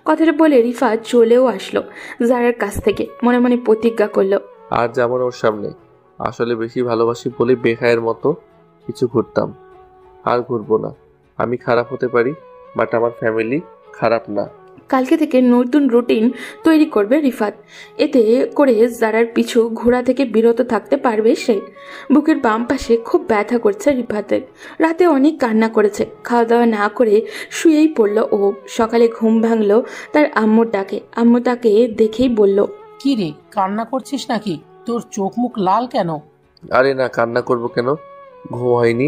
Speaker 4: কথাটা বলে রিফাত চলেও আসলো যারার কাছ থেকে। মনে মনে প্রতিজ্ঞা করলো,
Speaker 3: আর যেমন ওর সামনে আসলে বেশি ভালোবাসি বলে বেহায়ের মতো কিছু ঘুরতাম, আর ঘুরবো না। আমি খারাপ হতে পারি, বাট আমার ফ্যামিলি খারাপ না।
Speaker 4: কালকে থেকে নতুন রুটিন তৈরি করবে রিফাত। এতে করে যারার পিছু ঘোরা থেকে বিরত থাকতে পারবে সে। বুকের বাম পাশে খুব ব্যথা করছে রিফাতের। রাতে অনেক কান্না করেছে। খাওয়া দাওয়া না করে শুয়েই পড়ল ও। সকালে ঘুম ভাঙলো তার আম্মুর ডাকে। আম্মু তাকে দেখেই বলল,
Speaker 2: কি রে, কান্না করছিস নাকি? তোর চোখ মুখ লাল কেন?
Speaker 3: আরে না, কান্না করব কেন? ঘুম হয়নি,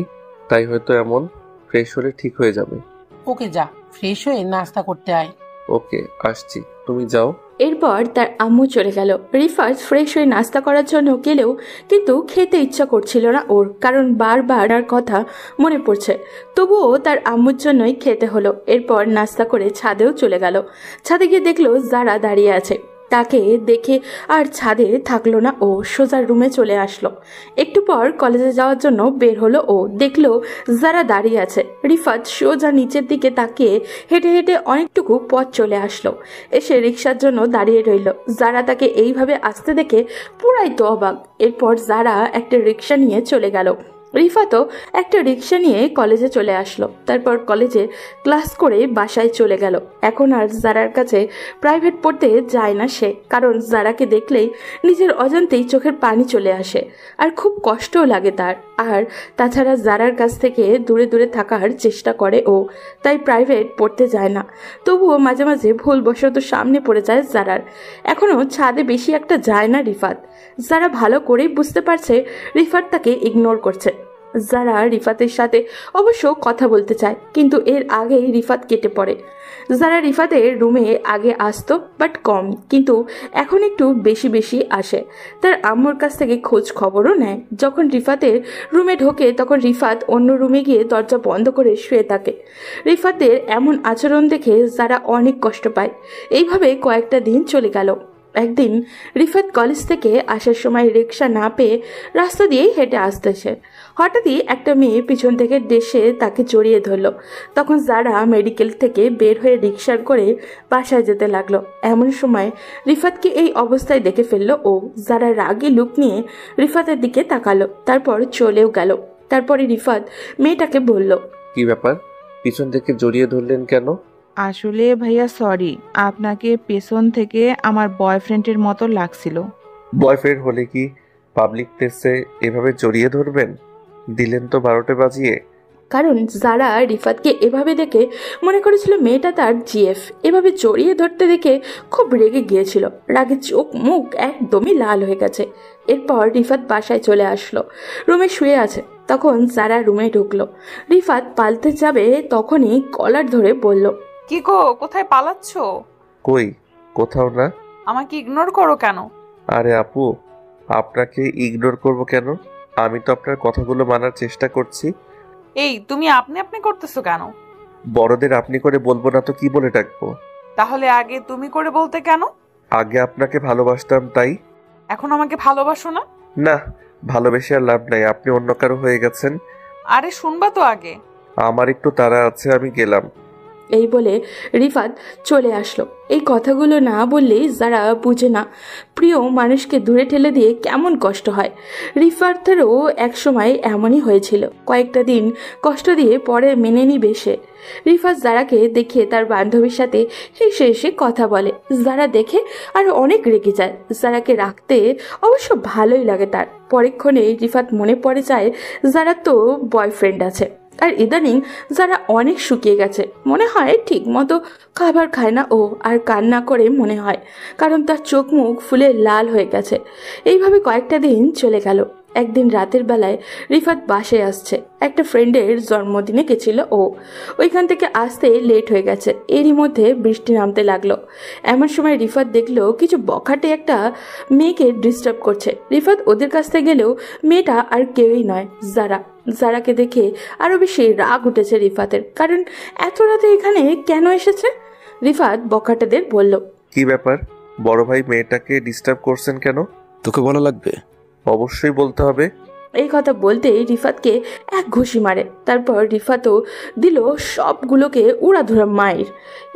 Speaker 3: তাই হয়তো এমন। ফ্রেশ হলে ঠিক হয়ে যাবে।
Speaker 2: ওকে যা, ফ্রেশ হয়ে নাস্তা করতে আয়।
Speaker 3: ওকে, আসছি, তুমি যাও।
Speaker 4: এরপর তার আম্মু চলে গেল। রিফাত ফ্রেশ হয়ে নাস্তা করার জন্য গেলেও কিন্তু খেতে ইচ্ছা করছিল না ওর, কারণ বারবার আর কথা মনে পড়ছে। তবুও তার আম্মুর জন্যই খেতে হলো। এরপর নাস্তা করে ছাদেও চলে গেল। ছাদে গিয়ে দেখলো যারা দাঁড়িয়ে আছে। তাকে দেখে আর ছাদে থাকলো না ও সোজা রুমে চলে আসলো। একটু পর কলেজে যাওয়ার জন্য বের হলো ও দেখলো যারা দাঁড়িয়ে আছে। রিফাত সোজা নিচের দিকে তাকিয়ে হেঁটে হেঁটে অনেকটুকু পথ চলে আসলো, এসে রিক্সার জন্য দাঁড়িয়ে রইল। যারা তাকে এইভাবে আসতে দেখে পুরাই তো অবাক। এরপর যারা একটা রিক্সা নিয়ে চলে গেল। রিফাতও একটা রিক্সা নিয়ে কলেজে চলে আসলো। তারপর কলেজে ক্লাস করে বাসায় চলে গেল। এখন আর যারার কাছে প্রাইভেট পড়তে যায় না সে, কারণ যারাকে দেখলেই নিজের অজান্তেই চোখের পানি চলে আসে আর খুব কষ্টও লাগে তার। আর তাছাড়া যারার কাছ থেকে দূরে দূরে থাকার চেষ্টা করে ও, তাই প্রাইভেট পড়তে যায় না। তবুও মাঝে মাঝে ভুলবশত সামনে পড়ে যায় যারার। এখনও ছাদে বেশি একটা যায় না রিফাত। যারা ভালো করেই বুঝতে পারছে রিফাত তাকে ইগনোর করছে। যারা রিফাতের সাথে অবশ্য কথা বলতে চায়, কিন্তু এর আগেই রিফাত কেটে পড়ে। যারা রিফাতের রুমে আগে আসতো বাট কম, কিন্তু এখন একটু বেশি বেশি আসে। তার আম্মুর কাছ থেকে খোঁজ খবরও নেয়। যখন রিফাতের রুমে ঢোকে তখন রিফাত অন্য রুমে গিয়ে দরজা বন্ধ করে শুয়ে থাকে। রিফাতের এমন আচরণ দেখে যারা অনেক কষ্ট পায়। এইভাবে কয়েকটা দিন চলে গেল। একদিন রিফাত কলেজ থেকে আসার সময় রিক্সা না পেয়ে রাস্তা দিয়ে হেঁটে আসতেছে। হঠাৎই একটা মেয়ে পিছন থেকে দেশে তাকে জড়িয়ে ধরলো। তখন যারা মেডিকেল থেকে বের হয়ে রিক্সার করে বাসায় যেতে লাগলো। এমন সময় রিফাতকে এই অবস্থায় দেখে ফেললো ও যারা রাগী লুক নিয়ে রিফাতের দিকে তাকালো, তারপর চলেও গেল। তারপরে রিফাত মেয়েটাকে বলল,
Speaker 3: কি ব্যাপার, পিছন থেকে জড়িয়ে ধরলেন কেন?
Speaker 10: আসলে ভাইয়া সরি, আপনাকে পেছন থেকে আমার বয়ফ্রেন্ডের মতো লাগছিল।
Speaker 3: বয়ফ্রেন্ড হলে কি পাবলিক প্লেসে এভাবে জড়িয়ে ধরবেন? দিলেন তো 12টে বাজিয়ে।
Speaker 4: কারণ যারা রিফাতকে এভাবে দেখে মনে করেছিল মেয়েটা তার জিএফ। এভাবে জড়িয়ে ধরতে দেখে খুব রেগে গিয়েছিল। রাগে চোখ মুখ একদমই লাল হয়ে গেছে। এরপর রিফাত বাসায় চলে আসলো। রুমে শুয়ে আছে। তখন যারা রুমে ঢুকলো। রিফাত পালতে যাবে তখনই কলার ধরে বলল,
Speaker 7: কি গো, কোথায় পালাচ্ছ?
Speaker 3: কই, কোথাও না।
Speaker 7: আমাকে ইগনোর করো কেন?
Speaker 3: আরে আপু, আপনাকে ইগনোর করব কেন? আমি তো আপনার কথাগুলো মানার চেষ্টা করছি।
Speaker 7: এই তুমি আপনি আপনি করতেছো কেন?
Speaker 3: বড়দের আপনি করে বলবো না তো কি বলে ডাকবো?
Speaker 7: তাহলে আগে তুমি করে বলতে কেন?
Speaker 3: আগে আপনাকে ভালোবাসতাম তাই।
Speaker 7: এখন আমাকে ভালোবাসো না?
Speaker 3: না, ভালোবেসে আর লাভ নাই, আপনি অন্য কারো হয়ে গেছেন।
Speaker 7: আরে শুনবা তো আগে।
Speaker 3: আমার একটু তাড়া আছে, আমি গেলাম।
Speaker 4: এই বলে রিফাত চলে আসলো। এই কথাগুলো না বললেই যারা বুঝে না প্রিয় মানুষকে দূরে ঠেলে দিয়ে কেমন কষ্ট হয়। রিফাতেরও একসময় এমনই হয়েছিল। কয়েকটা দিন কষ্ট দিয়ে পরে মেনে নিবে সে। রিফাত যারাকে দেখে তার বান্ধবীর সাথে হেসে হেসে কথা বলে। যারা দেখে আর অনেক রেগে যায়। যারাকে রাখতে অবশ্য ভালোই লাগে তার। পরক্ষণে রিফাত মনে পড়ে যায় যারা তো বয়ফ্রেন্ড আছে। আর ইদানিং যারা অনেক শুকিয়ে গেছে। মনে হয় ঠিক মতো খাবার খায় না ও, আর কান্না করে মনে হয়, কারণ তার চোখ মুখ ফুলে লাল হয়ে গেছে। এইভাবে কয়েকটা দিন চলে গেল। একদিন রাতের বেলায় রিফাত বাসায় আসছে। একটা ফ্রেন্ডের জন্মদিনে গেছিল ও। ওইখান থেকে আসতে লেট হয়ে গেছে। এরই মধ্যে বৃষ্টি নামতে লাগলো। এমন সময় রিফাত দেখলো কিছু বখাটে একটা মেয়েকে ডিস্টার্ব করছে। রিফাত ওদের কাছ থেকে গেলেও মেয়েটা আর কেউই নয়, যারা। যারাকে দেখে আরো বেশি রাগ উঠেছে রিফাতের, কারণ এত রাতে এখানে কেন এসেছে। রিফাত বখাটেদের বলল,
Speaker 3: কি ব্যাপার, বড় ভাই মেয়েটাকে ডিস্টার্ব করছেন কেন?
Speaker 9: তোকে বলা লাগবে?
Speaker 3: অবশ্যই বলতে হবে।
Speaker 4: এই কথা বলতেই রিফাতকে এক ঘুষি মারে। তারপর রিফাতও দিল সবগুলোকে উড়াধুরা মায়ের।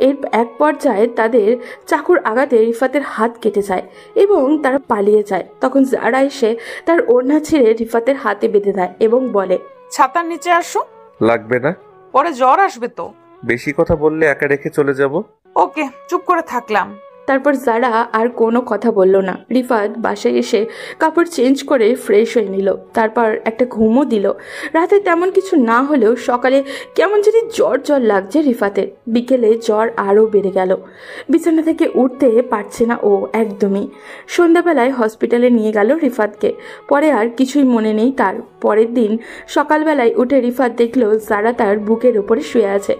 Speaker 4: এর এক পর্যায়ে তাদের চাকুর আঘাতে রিফাতের হাত কেটে যায় এবং তারা পালিয়ে যায়। তখন যারা এসে তার ওড়না ছিঁড়ে রিফাতের হাতে বেঁধে দেয় এবং বলে,
Speaker 7: ছাতার নিচে আসো।
Speaker 3: লাগবে না,
Speaker 7: পরে জ্বর আসবে তো।
Speaker 3: বেশি কথা বললে একা রেখে চলে যাব।
Speaker 7: ওকে, চুপ করে থাকলাম।
Speaker 4: তারপর যারা আর কোনো কথা বলল না। রিফাত বাসায় এসে কাপড় চেঞ্জ করে ফ্রেশ হয়ে নিল। তারপর একটা ঘুমও দিল। রাতে তেমন কিছু না হলেও সকালে কেমন যদি জ্বর জ্বর লাগছে রিফাতের। বিকেলে জ্বর আরও বেড়ে গেল। বিছানা থেকে উঠতে পারছে না ও একদমই। সন্ধ্যাবেলায় হসপিটালে নিয়ে গেল রিফাতকে। পরে আর কিছুই মনে নেই তার। পরের দিন সকালবেলায় উঠে রিফাত দেখলো যারা তার বুকের ওপরে শুয়ে আছে।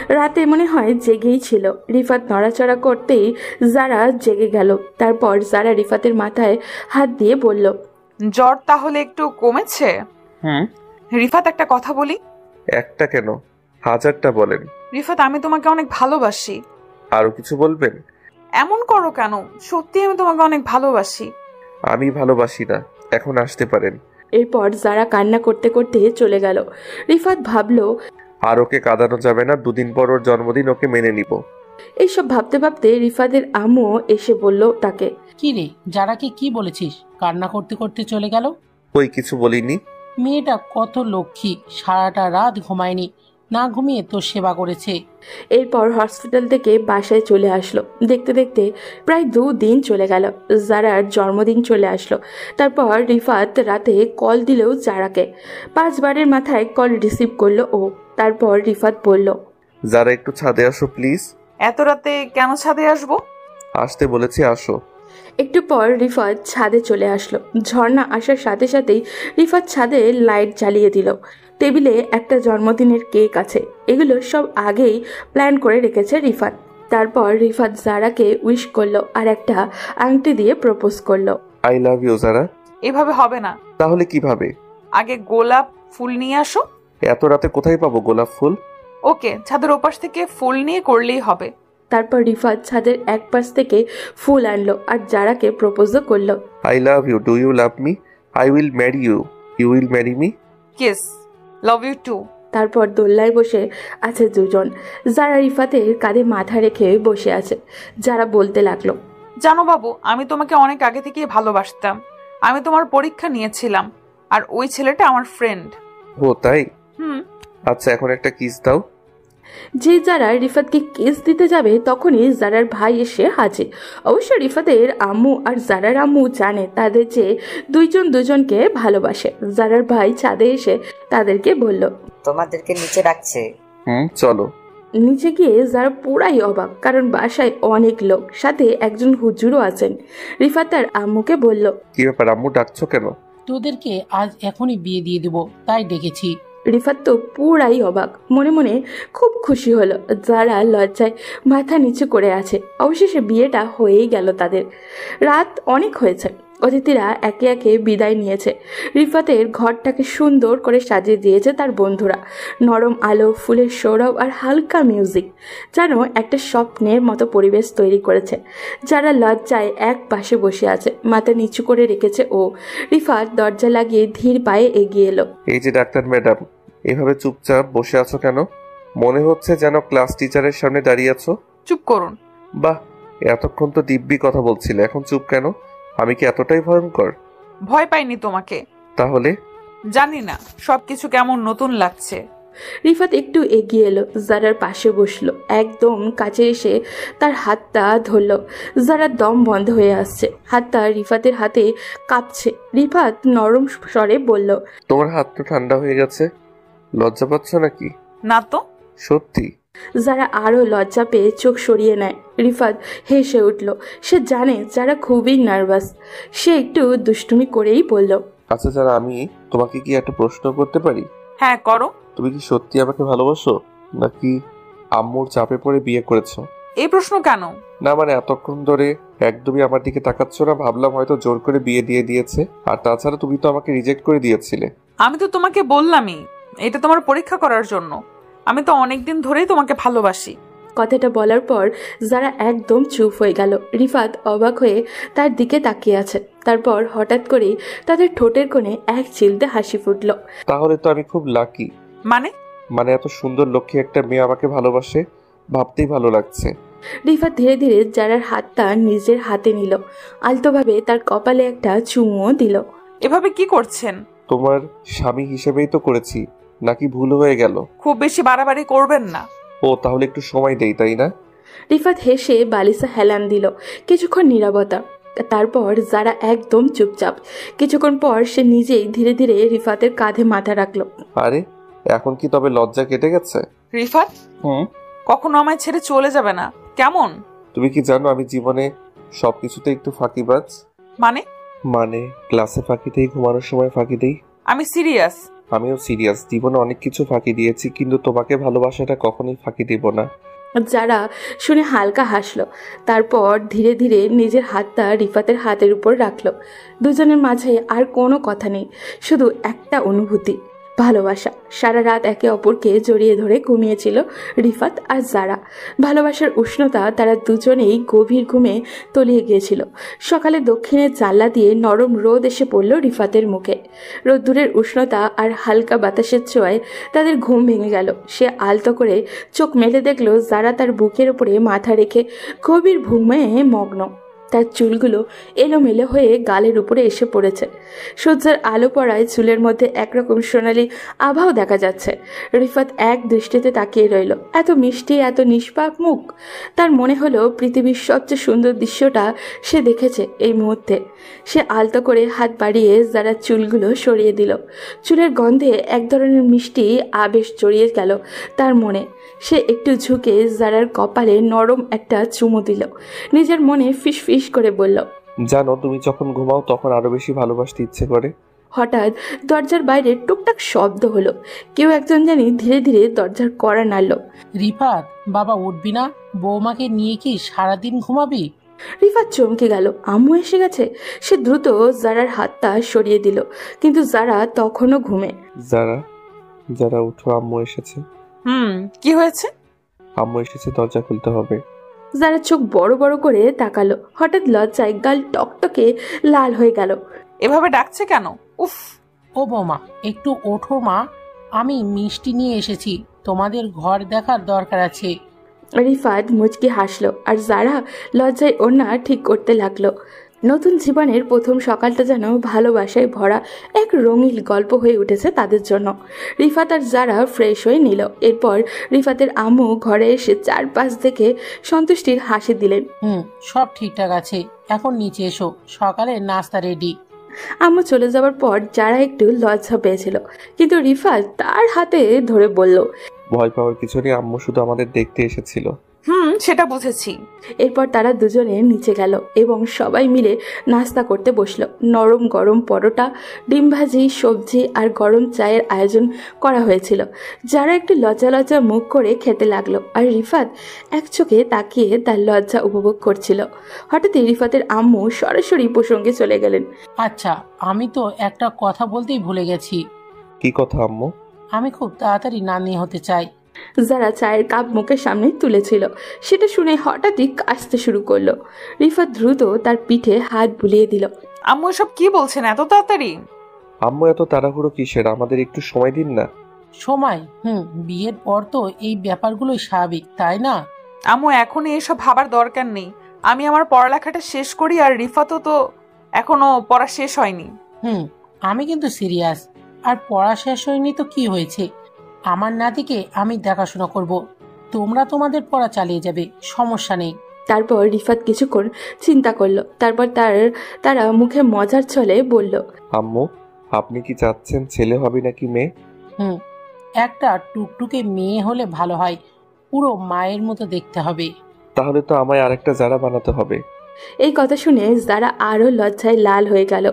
Speaker 4: রাতে মনে হয় জেগেই ছিল। রিফাত নড়াচড়া করতেই যারা জেগে গেল। তারপর যারা রিফাতের মাথায় হাত দিয়ে বলল,
Speaker 7: জ্বর তাহলে একটু কমেছে? রিফাত, একটা কথা বলি।
Speaker 3: একটা কেন, হাজারটা বলেন।
Speaker 7: রিফাত, আমি তোমাকে অনেক ভালোবাসি।
Speaker 3: আরো কিছু বলবেন?
Speaker 7: এমন করো কেন? সত্যি আমি তোমাকে অনেক ভালোবাসি।
Speaker 3: আমি ভালোবাসি না, এখন আসতে পারেন।
Speaker 4: এরপর যারা কান্না করতে করতে চলে গেল। রিফাত ভাবলো
Speaker 3: আর ওকে কাঁদানো যাবে না, 2 দিন পর ওর জন্মদিন, ওকে মেনে নিব।
Speaker 4: এইসব ভাবতে ভাবতে রিফাতের আম্মু এসে বলল তাকে,
Speaker 2: কি রে, যারাকে কি বলেছিস কান্না করতে করতে চলে গেল?
Speaker 3: ওই কিছু বলিনি।
Speaker 2: মেয়েটা কত লক্ষ্মী, সারাটা রাত ঘুমায়নি, না ঘুমিয়ে তোর সেবা করেছে।
Speaker 4: এরপর হসপিটাল থেকে বাসায় চলে আসলো। দেখতে দেখতে প্রায় 2 দিন চলে গেল। জারার জন্মদিন চলে আসলো। তারপর রিফাত রাতে কল দিলেও জারাকে 5 বারের মাথায় কল রিসিভ করলো ও। তারপর রিফাত বলল,
Speaker 3: যারা একটু ছাদে আসো প্লিজ।
Speaker 7: এত রাতে কেন ছাদে আসবো?
Speaker 3: আসতে বলেছি, আসো।
Speaker 4: একটু পর রিফাত ছাদে চলে আসলো। ঝর্ণা আসার সাথে সাথেই রিফাত ছাদে লাইট জ্বালিয়ে দিল। টেবিলে একটা জন্মদিনের কেক আছে। এগুলো সব আগেই প্ল্যান করে রেখেছে রিফাত। তারপর রিফাত জারাকে উইশ করলো আর একটা আংটি দিয়ে প্রপোজ করলো।
Speaker 3: আই লাভ ইউ যারা।
Speaker 7: এভাবে হবে না।
Speaker 3: তাহলে কিভাবে?
Speaker 7: আগে গোলাপ ফুল নিয়ে আসো।
Speaker 3: এত রাতে কোথায় পাবো গোলাপ ফুল?
Speaker 7: ওকে, ছাদের ওপাশ থেকে ফুল নিয়ে করলেই হবে।
Speaker 4: তারপর রিফাত ছাদের এক পাশ থেকে ফুল আনলো আর জারাকে প্রপোজও করলো।
Speaker 3: I love you, do you love me? I will marry you, you will marry me?
Speaker 7: Kiss, love you too.
Speaker 4: তারপর দোল্লায় বসে আছে দুজন। যারা রিফাতের কাঁধে মাথা রেখে বসে আছে। যারা বলতে লাগলো,
Speaker 7: জানো বাবু, আমি তোমাকে অনেক আগে থেকেই ভালোবাসতাম। আমি তোমার পরীক্ষা নিয়েছিলাম আর ওই ছেলেটা আমার ফ্রেন্ড।
Speaker 3: ও তাই?
Speaker 7: হুম।
Speaker 3: আচ্ছা, এখন একটা কিস দাও।
Speaker 4: যে যারা রিফাতকে কিস দিতে যাবে তখনই জারার ভাই এসে হাজির। অবশ্য রিফাতের আম্মু আর জারার আম্মু জানে তাদের যে দুইজন দুজনকে ভালোবাসে। জারার ভাই ছাদে এসে তাদেরকে বলল,
Speaker 6: তোমাদেরকে নিচে ডাকছে।
Speaker 3: চলো।
Speaker 4: নিচে গিয়ে যারা পুরাই অবাক, কারণ বাসায় অনেক লোক, সাথে একজন হুজুরও আছেন। রিফাত তার আম্মুকে বলল,
Speaker 3: কি ব্যাপার আম্মু, ডাকছো কেন?
Speaker 2: তোদেরকে আজ এখনই বিয়ে দিয়ে দেবো, তাই ডেকেছি।
Speaker 4: রিফাত তো পুরাই অবাক, মনে মনে খুব খুশি হলো। যারা লজ্জায় মাথা নিচু করে আছে। অবশেষে বিয়েটা হয়েই গেল তাদের। রাত অনেক হয়েছে। অতিথিরা একে একে বিদায় নিয়েছে। রিফাতের ঘরটাকে সুন্দর করে সাজিয়ে দিয়েছে তার বন্ধুরা। নরম আলো, ফুলের সৌরভ আর হালকা মিউজিক যেন একটা স্বপ্নের মতো পরিবেশ তৈরি করেছে। যারা লজ্জায় এক পাশে বসে আছে, মাথা নিচু করে রেখেছে ও। রিফাত দরজা লাগিয়ে ধীর পায়ে এগিয়ে এলো।
Speaker 3: এই যে ডাক্তার ম্যাডাম, এভাবে চুপচাপ বসে আছো কেন? মনে হচ্ছে যেন ক্লাস টিচারের সামনে দাঁড়িয়ে আছো।
Speaker 7: চুপ করুন।
Speaker 3: বাহ, এতক্ষণ তো দিব্যি কথা বলছিলে, এখন চুপ কেন? আমি কি এতটাই ভয়ঙ্কর?
Speaker 7: ভয় পাইনি তোমাকে।
Speaker 3: তাহলে?
Speaker 7: জানি না, সবকিছু কেমন নতুন লাগছে।
Speaker 4: রিফাত একটু এগিয়ে এলো, জারার পাশে বসলো। একদম কাছে এসে তার হাতটা ধরলো। জারার দম বন্ধ হয়ে আসছে, হাতটা রিফাতের হাতে কাঁপছে। রিফাত নরম স্বরে বলল,
Speaker 3: তোমার হাত তো ঠান্ডা হয়ে গেছে, লজ্জা পাচ্ছ নাকি?
Speaker 7: না তো।
Speaker 3: সত্যি?
Speaker 4: যারা আরো লজ্জা পেয়ে চোখ সরিয়ে নেয়। রিফাত হেসে উঠল। সে জানে যারা খুবই নার্ভাস। সে একটু দুষ্টুমি করেই বলল,
Speaker 3: আচ্ছা যারা, আমি তোমাকে কি একটা প্রশ্ন করতে পারি?
Speaker 7: হ্যাঁ করো।
Speaker 3: তুমি কি সত্যি আমাকে ভালোবাসো, নাকি আম্মুর চাপে পড়ে বিয়ে করেছো?
Speaker 7: এই প্রশ্ন কেন?
Speaker 3: না মানে এতক্ষণ ধরে একদমই আমার দিকে তাকাচ্ছ না, ভাবলাম হয়তো জোর করে বিয়ে দিয়ে দিয়েছে। আর তাছাড়া তুমি তো আমাকে রিজেক্ট করে দিয়েছিলে।
Speaker 7: আমি তো তোমাকে বললামই, এটা তোমার পরীক্ষা করার জন্য। আমি তো অনেকদিন ধরেই তোমাকে ভালোবাসি।
Speaker 4: কথাটা বলার পর যারা একদম চুপ হয়ে গেল। রিফাত অবাক হয়ে তার দিকে তাকিয়ে আছে। তারপর হঠাৎ করে তাদের ঠোঁটের কোণে এক চিলতে হাসি ফুটল।
Speaker 3: তাহলে তো আমি খুব লাকি। মানে এত সুন্দর লক্ষ্মী একটা মেয়ে আমাকে ভালোবাসে, ভাবতেই ভালো লাগছে।
Speaker 4: রিফাত ধীরে ধীরে যারার হাতটা নিজের হাতে নিল। আলতোভাবে তার কপালে একটা চুমুও দিল।
Speaker 7: এভাবে কি করছেন?
Speaker 3: তোমার স্বামী হিসেবেই তো করেছি, নাকি ভুল হয়ে গেল?
Speaker 7: খুব বেশি বাড়াবাড়ি করবেন না।
Speaker 3: ও তাহলে একটু সময় দেই, তাই না?
Speaker 4: রিফাত হেসে বালিশে হেলান দিল। কিছুক্ষণ নীরবতা। তারপর যারা একদম চুপচাপ। কিছুক্ষণ পর সে নিজেই ধীরে ধীরে রিফাতের কাঁধে মাথা রাখলো।
Speaker 3: আরে এখন কি তবে লজ্জা কেটে গেছে?
Speaker 7: রিফাত কখনো আমায় ছেড়ে চলে যাবে না, কেমন?
Speaker 3: তুমি কি জানো আমি জীবনে সবকিছুতে একটু ফাঁকিবাজ। মানে ক্লাসে ফাঁকি দেই, ঘুমানোর সময় ফাঁকি দেই।
Speaker 7: আমি সিরিয়াস।
Speaker 3: আমিও সিরিয়াস, জীবনে অনেক কিছু ফাঁকি দিয়েছি, কিন্তু তোমাকে ভালোবাসাটা কখনোই ফাঁকি দিব না।
Speaker 4: যারা শুনে হালকা হাসলো। তারপর ধীরে ধীরে নিজের হাতটা রিফাতের হাতের উপর রাখলো। দুজনের মাঝে আর কোনো কথা নেই, শুধু একটা অনুভূতি। ভালোবাসা। সারা রাত একে অপরকে জড়িয়ে ধরে ঘুমিয়েছিল রিফাত আর জারা। ভালোবাসার উষ্ণতা তারা দুজনেই গভীর ঘুমে তলিয়ে গিয়েছিল। সকালে দক্ষিণের জানলা দিয়ে নরম রোদ এসে পড়ল রিফাতের মুখে। রোদ্দুরের উষ্ণতা আর হালকা বাতাসের ছোঁয়ায় তাদের ঘুম ভেঙে গেল। সে আলতো করে চোখ মেলে দেখল জারা তার বুকের উপরে মাথা রেখে গভীর ঘুমে মগ্ন। তার চুলগুলো এলোমেলো হয়ে গালের উপরে এসে পড়েছে। সূর্যের আলো পড়ায় চুলের মধ্যে একরকম সোনালি আভাও দেখা যাচ্ছে। রিফাত এক দৃষ্টিতে তাকিয়ে রইল। এত মিষ্টি, এত নিষ্পাপ মুখ। তার মনে হলো পৃথিবীর সবচেয়ে সুন্দর দৃশ্যটা সে দেখেছে এই মুহূর্তে। সে আলতো করে হাত বাড়িয়ে যারা চুলগুলো সরিয়ে দিল। চুলের গন্ধে এক ধরনের মিষ্টি আবেশ জড়িয়ে গেল তার মনে। সে একটু ঝুঁকে জারার কপালে নরম একটা চুমু দিল। নিজের মনে ফিসফিস করে বলল,
Speaker 3: জানো তুমি যখন ঘুমাও তখন আরো বেশি ভালোবাসতে ইচ্ছে করে।
Speaker 4: হঠাৎ দরজার বাইরে টুকটাক শব্দ হলো। কেউ একজন জানি ধীরে ধীরে দরজার কড়া নাড়ল।
Speaker 2: রিফাত, বাবা উঠবি না? বৌমাকে নিয়ে কি সারাদিন ঘুমাবি?
Speaker 4: রিফাত চমকে গেল। আম্মু এসে গেছে। সে দ্রুত জারার হাতটা সরিয়ে দিল, কিন্তু জারা তখনও ঘুমে।
Speaker 3: যারা যারা উঠো, আম্মু এসেছে।
Speaker 7: কি হয়েছে?
Speaker 3: আম্মু এসেছে, দরজা খুলতে হবে।
Speaker 4: যারা চোখ বড় বড় করে তাকালো। হঠাৎ লজ্জায় গাল টকটকে লাল হয়ে গেল।
Speaker 7: এভাবে ডাকছে কেন? উফ!
Speaker 2: ও বৌমা, একটু ওঠো মা, আমি মিষ্টি নিয়ে এসেছি, তোমাদের ঘর দেখার দরকার আছে।
Speaker 4: রিফাত মুচকি হাসলো আর যারা লজ্জায় ওড়না ঠিক করতে লাগলো। নতুন জীবনের প্রথম সকালটা যেন ভালোবাসায় ভরা এক রঙিন গল্প হয়ে উঠেছে তাদের জন্য। রিফাত আর যারা ফ্রেশ হয়ে নিল। এরপর রিফাতের আম্মু ঘরে এসে চারপাশ দেখে সন্তুষ্টির হাসি দিলেন।
Speaker 2: সব ঠিকঠাক আছে, এখন নিচে এসো, সকালের নাস্তা রেডি।
Speaker 4: আম্মু চলে যাওয়ার পর যারা একটু লজ্জা পেয়েছিল, কিন্তু রিফাত তার হাতে ধরে বলল,
Speaker 3: ভয় পাওয়ার কিছু নেই, আম্মু শুধু আমাদের দেখতে এসেছিল।
Speaker 7: সেটা বুঝেছি।
Speaker 4: এরপর তারা দুজনে নিচে গেল এবং সবাই মিলে নাস্তা করতে বসলো। নরম গরম পরোটা, ডিম ভাজি, সবজি আর গরম চায়ের আয়োজন করা হয়েছিল। যারা একটু লজ্জা লজ্জা মুখ করে খেতে লাগলো আর রিফাত এক চোখে তাকিয়ে তার লজ্জা উপভোগ করছিল। হঠাৎই রিফাতের আম্মু সরাসরি প্রসঙ্গে চলে গেলেন।
Speaker 2: আচ্ছা, আমি তো একটা কথা বলতেই ভুলে গেছি।
Speaker 3: কি কথা আম্মু?
Speaker 2: আমি খুব তাড়াতাড়ি নানি হতে চাই।
Speaker 4: যারা চায়ের কাপ মুখের সামনে তুলেছিল, সেটা শুনে হঠাৎই কাশতে শুরু করলো। রিফাত দ্রুত তার পিঠে হাত বুলিয়ে দিল।
Speaker 7: আম্মু এসব কি বলছেন এত তাড়াতাড়ি?
Speaker 3: আম্মু এত তাড়াহুড়ো কিসের? আমাদের একটু সময় দিন না।
Speaker 2: সময়? বিয়ের পর তো এই ব্যাপারগুলোই স্বাভাবিক, তাই না?
Speaker 7: আম্মু এখনই এসব ভাবার দরকার নেই। আমি আমার পড়ালেখাটা শেষ করি, আর রিফাতও তো এখনো পড়া শেষ হয়নি।
Speaker 2: আমি কিন্তু সিরিয়াস। আর পড়া শেষ হয়নি তো কি হয়েছে? আমার নাতিকে আমি দেখাশোনা করব, তোমরা তোমাদের পড়া চালিয়ে যাবে, সমস্যা নেই।
Speaker 4: তারপর রিফাত কিছুক্ষণ চিন্তা করলো। তারপর তারা মুখে মজার ছলে বলল,
Speaker 3: আম্মু আপনি কি চাচ্ছেন ছেলে হবে নাকি মেয়ে?
Speaker 2: একটা টুকটুকে মেয়ে হলে ভালো হয়, পুরো মায়ের মতো দেখতে হবে।
Speaker 3: তাহলে তো আমায় আরেকটা যারা বানাতে হবে।
Speaker 4: এই কথা শুনে যারা আরো লজ্জায় লাল হয়ে গেল।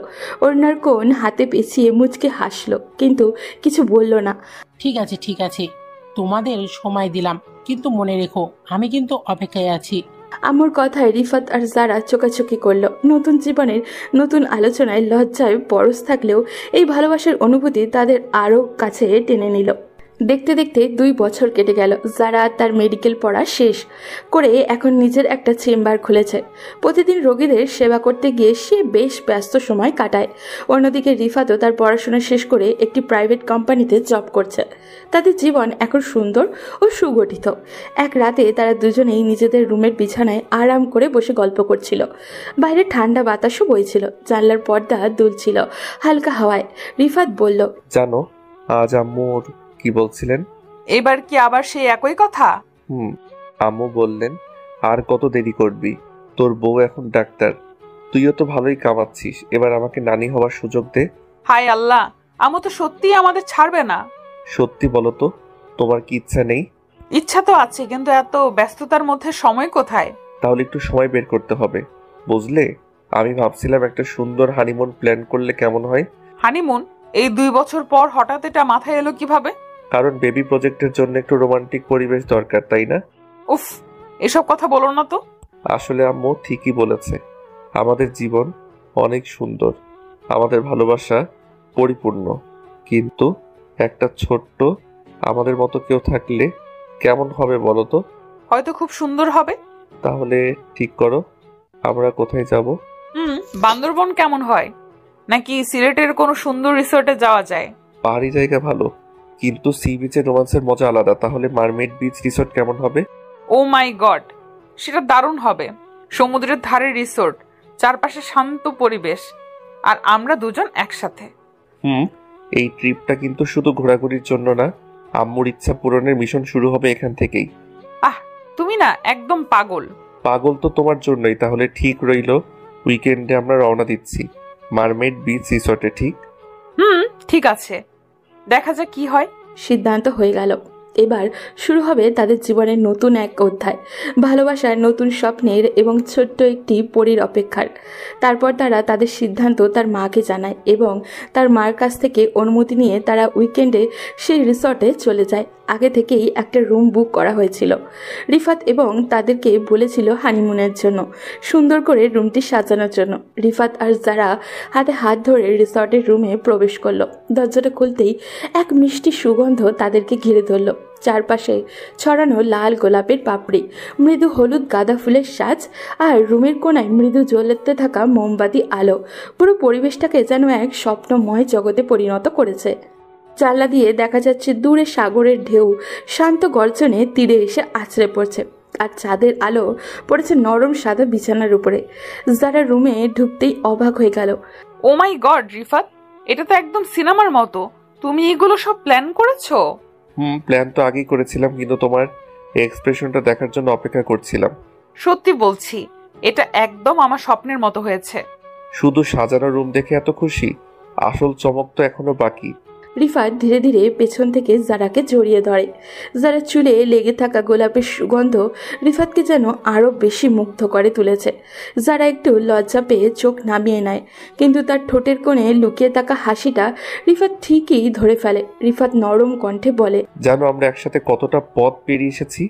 Speaker 4: ওড়নার কোণ হাতে পেঁচিয়ে মুচকে হাসলো, কিন্তু কিছু বলল না।
Speaker 2: ঠিক আছে ঠিক আছে, তোমাদের সময় দিলাম, কিন্তু মনে রেখো আমি কিন্তু অপেক্ষায় আছি।
Speaker 4: আম্মুর কথায় রিফাত আর যারা চোকাচোকি করলো। নতুন জীবনের নতুন আলোচনায় লজ্জায় পরশ থাকলেও এই ভালোবাসার অনুভূতি তাদের আরো কাছে টেনে নিল। দেখতে দেখতে 2 বছর কেটে গেল। যারা তার মেডিকেল পড়া শেষ করে এখন নিজের একটা চেম্বার খুলেছে। প্রতিদিন রোগীদের সেবা করতে গিয়ে সে বেশ ব্যস্ত সময় কাটায়। অন্যদিকে রিফাতও তার পড়াশোনা শেষ করে একটি প্রাইভেট কোম্পানিতে জব করছে। তাদের জীবন এখন সুন্দর ও সুগঠিত। এক রাতে তারা দুজনেই নিজেদের রুমের বিছানায় আরাম করে বসে গল্প করছিল। বাইরে ঠান্ডা বাতাসও বইছিল, জানলার পর্দা দুলছিল হালকা হাওয়ায়। রিফাত বলল,
Speaker 3: জানো আজ আম্মুর কি বলছিলেন?
Speaker 7: এবার কি আবার সেই একই কথা?
Speaker 3: আম্মু বললেন, আর কত দেরি করবি, তোর বউ এখন ডাক্তার, তুইও তো ভালোই কামাচ্ছিস, এবার আমাকে নানি হওয়ার সুযোগ দে।
Speaker 7: হায় আল্লাহ, আম্মু তো সত্যিই আমাদের ছাড়বে না।
Speaker 3: সত্যি বলো তো, তোমার কি ইচ্ছা নেই?
Speaker 7: ইচ্ছা তো আছে, কিন্তু এত ব্যস্ততার মধ্যে সময় কোথায়?
Speaker 3: তাহলে একটু সময় বের করতে হবে, বুঝলে? আমি ভাবছিলাম একটা সুন্দর হানিমুন প্ল্যান করলে কেমন হয়।
Speaker 7: হানিমুন? এই 2 বছর পর হঠাৎ এটা মাথায় এলো কিভাবে?
Speaker 3: কারণ বেবি প্রজেক্টের জন্য একটু রোমান্টিক পরিবেশ দরকার, তাই না?
Speaker 7: উফ, এসব কথা বলো না তো।
Speaker 3: আসলে আম্মু ঠিকই বলেছে, আমাদের জীবন অনেক সুন্দর, আমাদের ভালোবাসা পরিপূর্ণ, কিন্তু একটা ছোট্ট আমাদের মতো কেউ থাকলে কেমন হবে বলো তো?
Speaker 7: হয়তো খুব সুন্দর হবে।
Speaker 3: তাহলে ঠিক করো আমরা কোথায় যাব?
Speaker 7: বান্দরবন কেমন হয়, নাকি সিলেটের কোনো সুন্দর রিসোর্টে যাওয়া যায়?
Speaker 3: পাহাড়ি জায়গা ভালো, কিন্তু সি বিচের রোমান্সের মজা আলাদা। তাহলে মারমেড বিচ রিসোর্ট কেমন হবে?
Speaker 7: ও মাই গড, সেটা দারুণ হবে। সমুদ্রের ধারে রিসোর্ট, চারপাশে শান্ত পরিবেশ, আর আমরা দুজন একসাথে।
Speaker 3: এই ট্রিপটা কিন্তু শুধু ঘোরাঘুরির জন্য না, আম্মুর ইচ্ছা পূরণের মিশন শুরু হবে এখান থেকেই।
Speaker 7: তুমি না একদম পাগল।
Speaker 3: পাগল তো তোমার জন্যই। তাহলে ঠিক রইল, উইকেন্ডে আমরা রওনা দিচ্ছি মারমেড বিচ রিসোর্টে, ঠিক?
Speaker 7: ঠিক আছে, দেখা যাক কি হয়।
Speaker 4: সিদ্ধান্ত হয়ে গেল। এবার শুরু হবে তাদের জীবনের নতুন এক অধ্যায়, ভালোবাসার নতুন স্বপ্নের এবং ছোট্ট একটি পরীর অপেক্ষার। তারপর তারা তাদের সিদ্ধান্ত তার মাকে জানায় এবং তার মার কাছ থেকে অনুমতি নিয়ে তারা উইকেন্ডে সেই রিসর্টে চলে যায়। আগে থেকেই একটা রুম বুক করা হয়েছিল। রিফাত এবং তাদেরকে বলেছিল হানিমুনের জন্য, সুন্দর করে রুমটি সাজানোর জন্য। রিফাত আর যারা হাতে হাত ধরে রিসর্টের রুমে প্রবেশ করলো। দরজাটা খুলতেই এক মিষ্টি সুগন্ধ তাদেরকে ঘিরে ধরল। চারপাশে ছড়ানো লাল গোলাপের পাপড়ি, মৃদু হলুদ গাঁদা ফুলের সাজ, আর রুমের কোণায় মৃদু জ্বলতে থাকা মোমবাতি আলো পুরো পরিবেশটাকে যেন এক স্বপ্নময় জগতে পরিণত করেছে। জানলা দিয়ে দেখা যাচ্ছে দূরে সাগরের ঢেউ শান্ত গর্জনে তীরে এসে আছড়ে পড়ছে, আর চাঁদের আলো পড়েছে নরম সাদা বিছানার উপরে। যারা রুমে ঢুকতেই অবাক হয়ে গেল।
Speaker 7: ও মাই গড রিফাত, এটা তো একদম সিনেমার মতো। তুমি এগুলো সব প্ল্যান করেছো?
Speaker 3: প্ল্যান তো আগেই করেছিলাম, কিন্তু তোমার এক্সপ্রেশনটা দেখার জন্য অপেক্ষা করছিলাম।
Speaker 7: সত্যি বলছি, এটা একদম আমার স্বপ্নের মতো হয়েছে।
Speaker 3: শুধু সাজানো রুম দেখে এত খুশি? আসল চমক তো এখনো বাকি।
Speaker 4: রিফাত ধীরে ধীরে পেছন থেকে জারাকে জড়িয়ে ধরে। যারা চুলে লেগে থাকা গোলাপের সুগন্ধ রিফাতকে যেন আরও বেশি মুগ্ধ করে তুলেছে। যারা একটু লজ্জা পেয়ে চোখ নামিয়ে নেয়, কিন্তু তার ঠোঁটের কোণে লুকিয়ে থাকা হাসিটা রিফাত ঠিকই ধরে ফেলে। রিফাত নরম কণ্ঠে বলে,
Speaker 3: জানো আমরা একসাথে কতটা পথ পেরিয়ে এসেছি?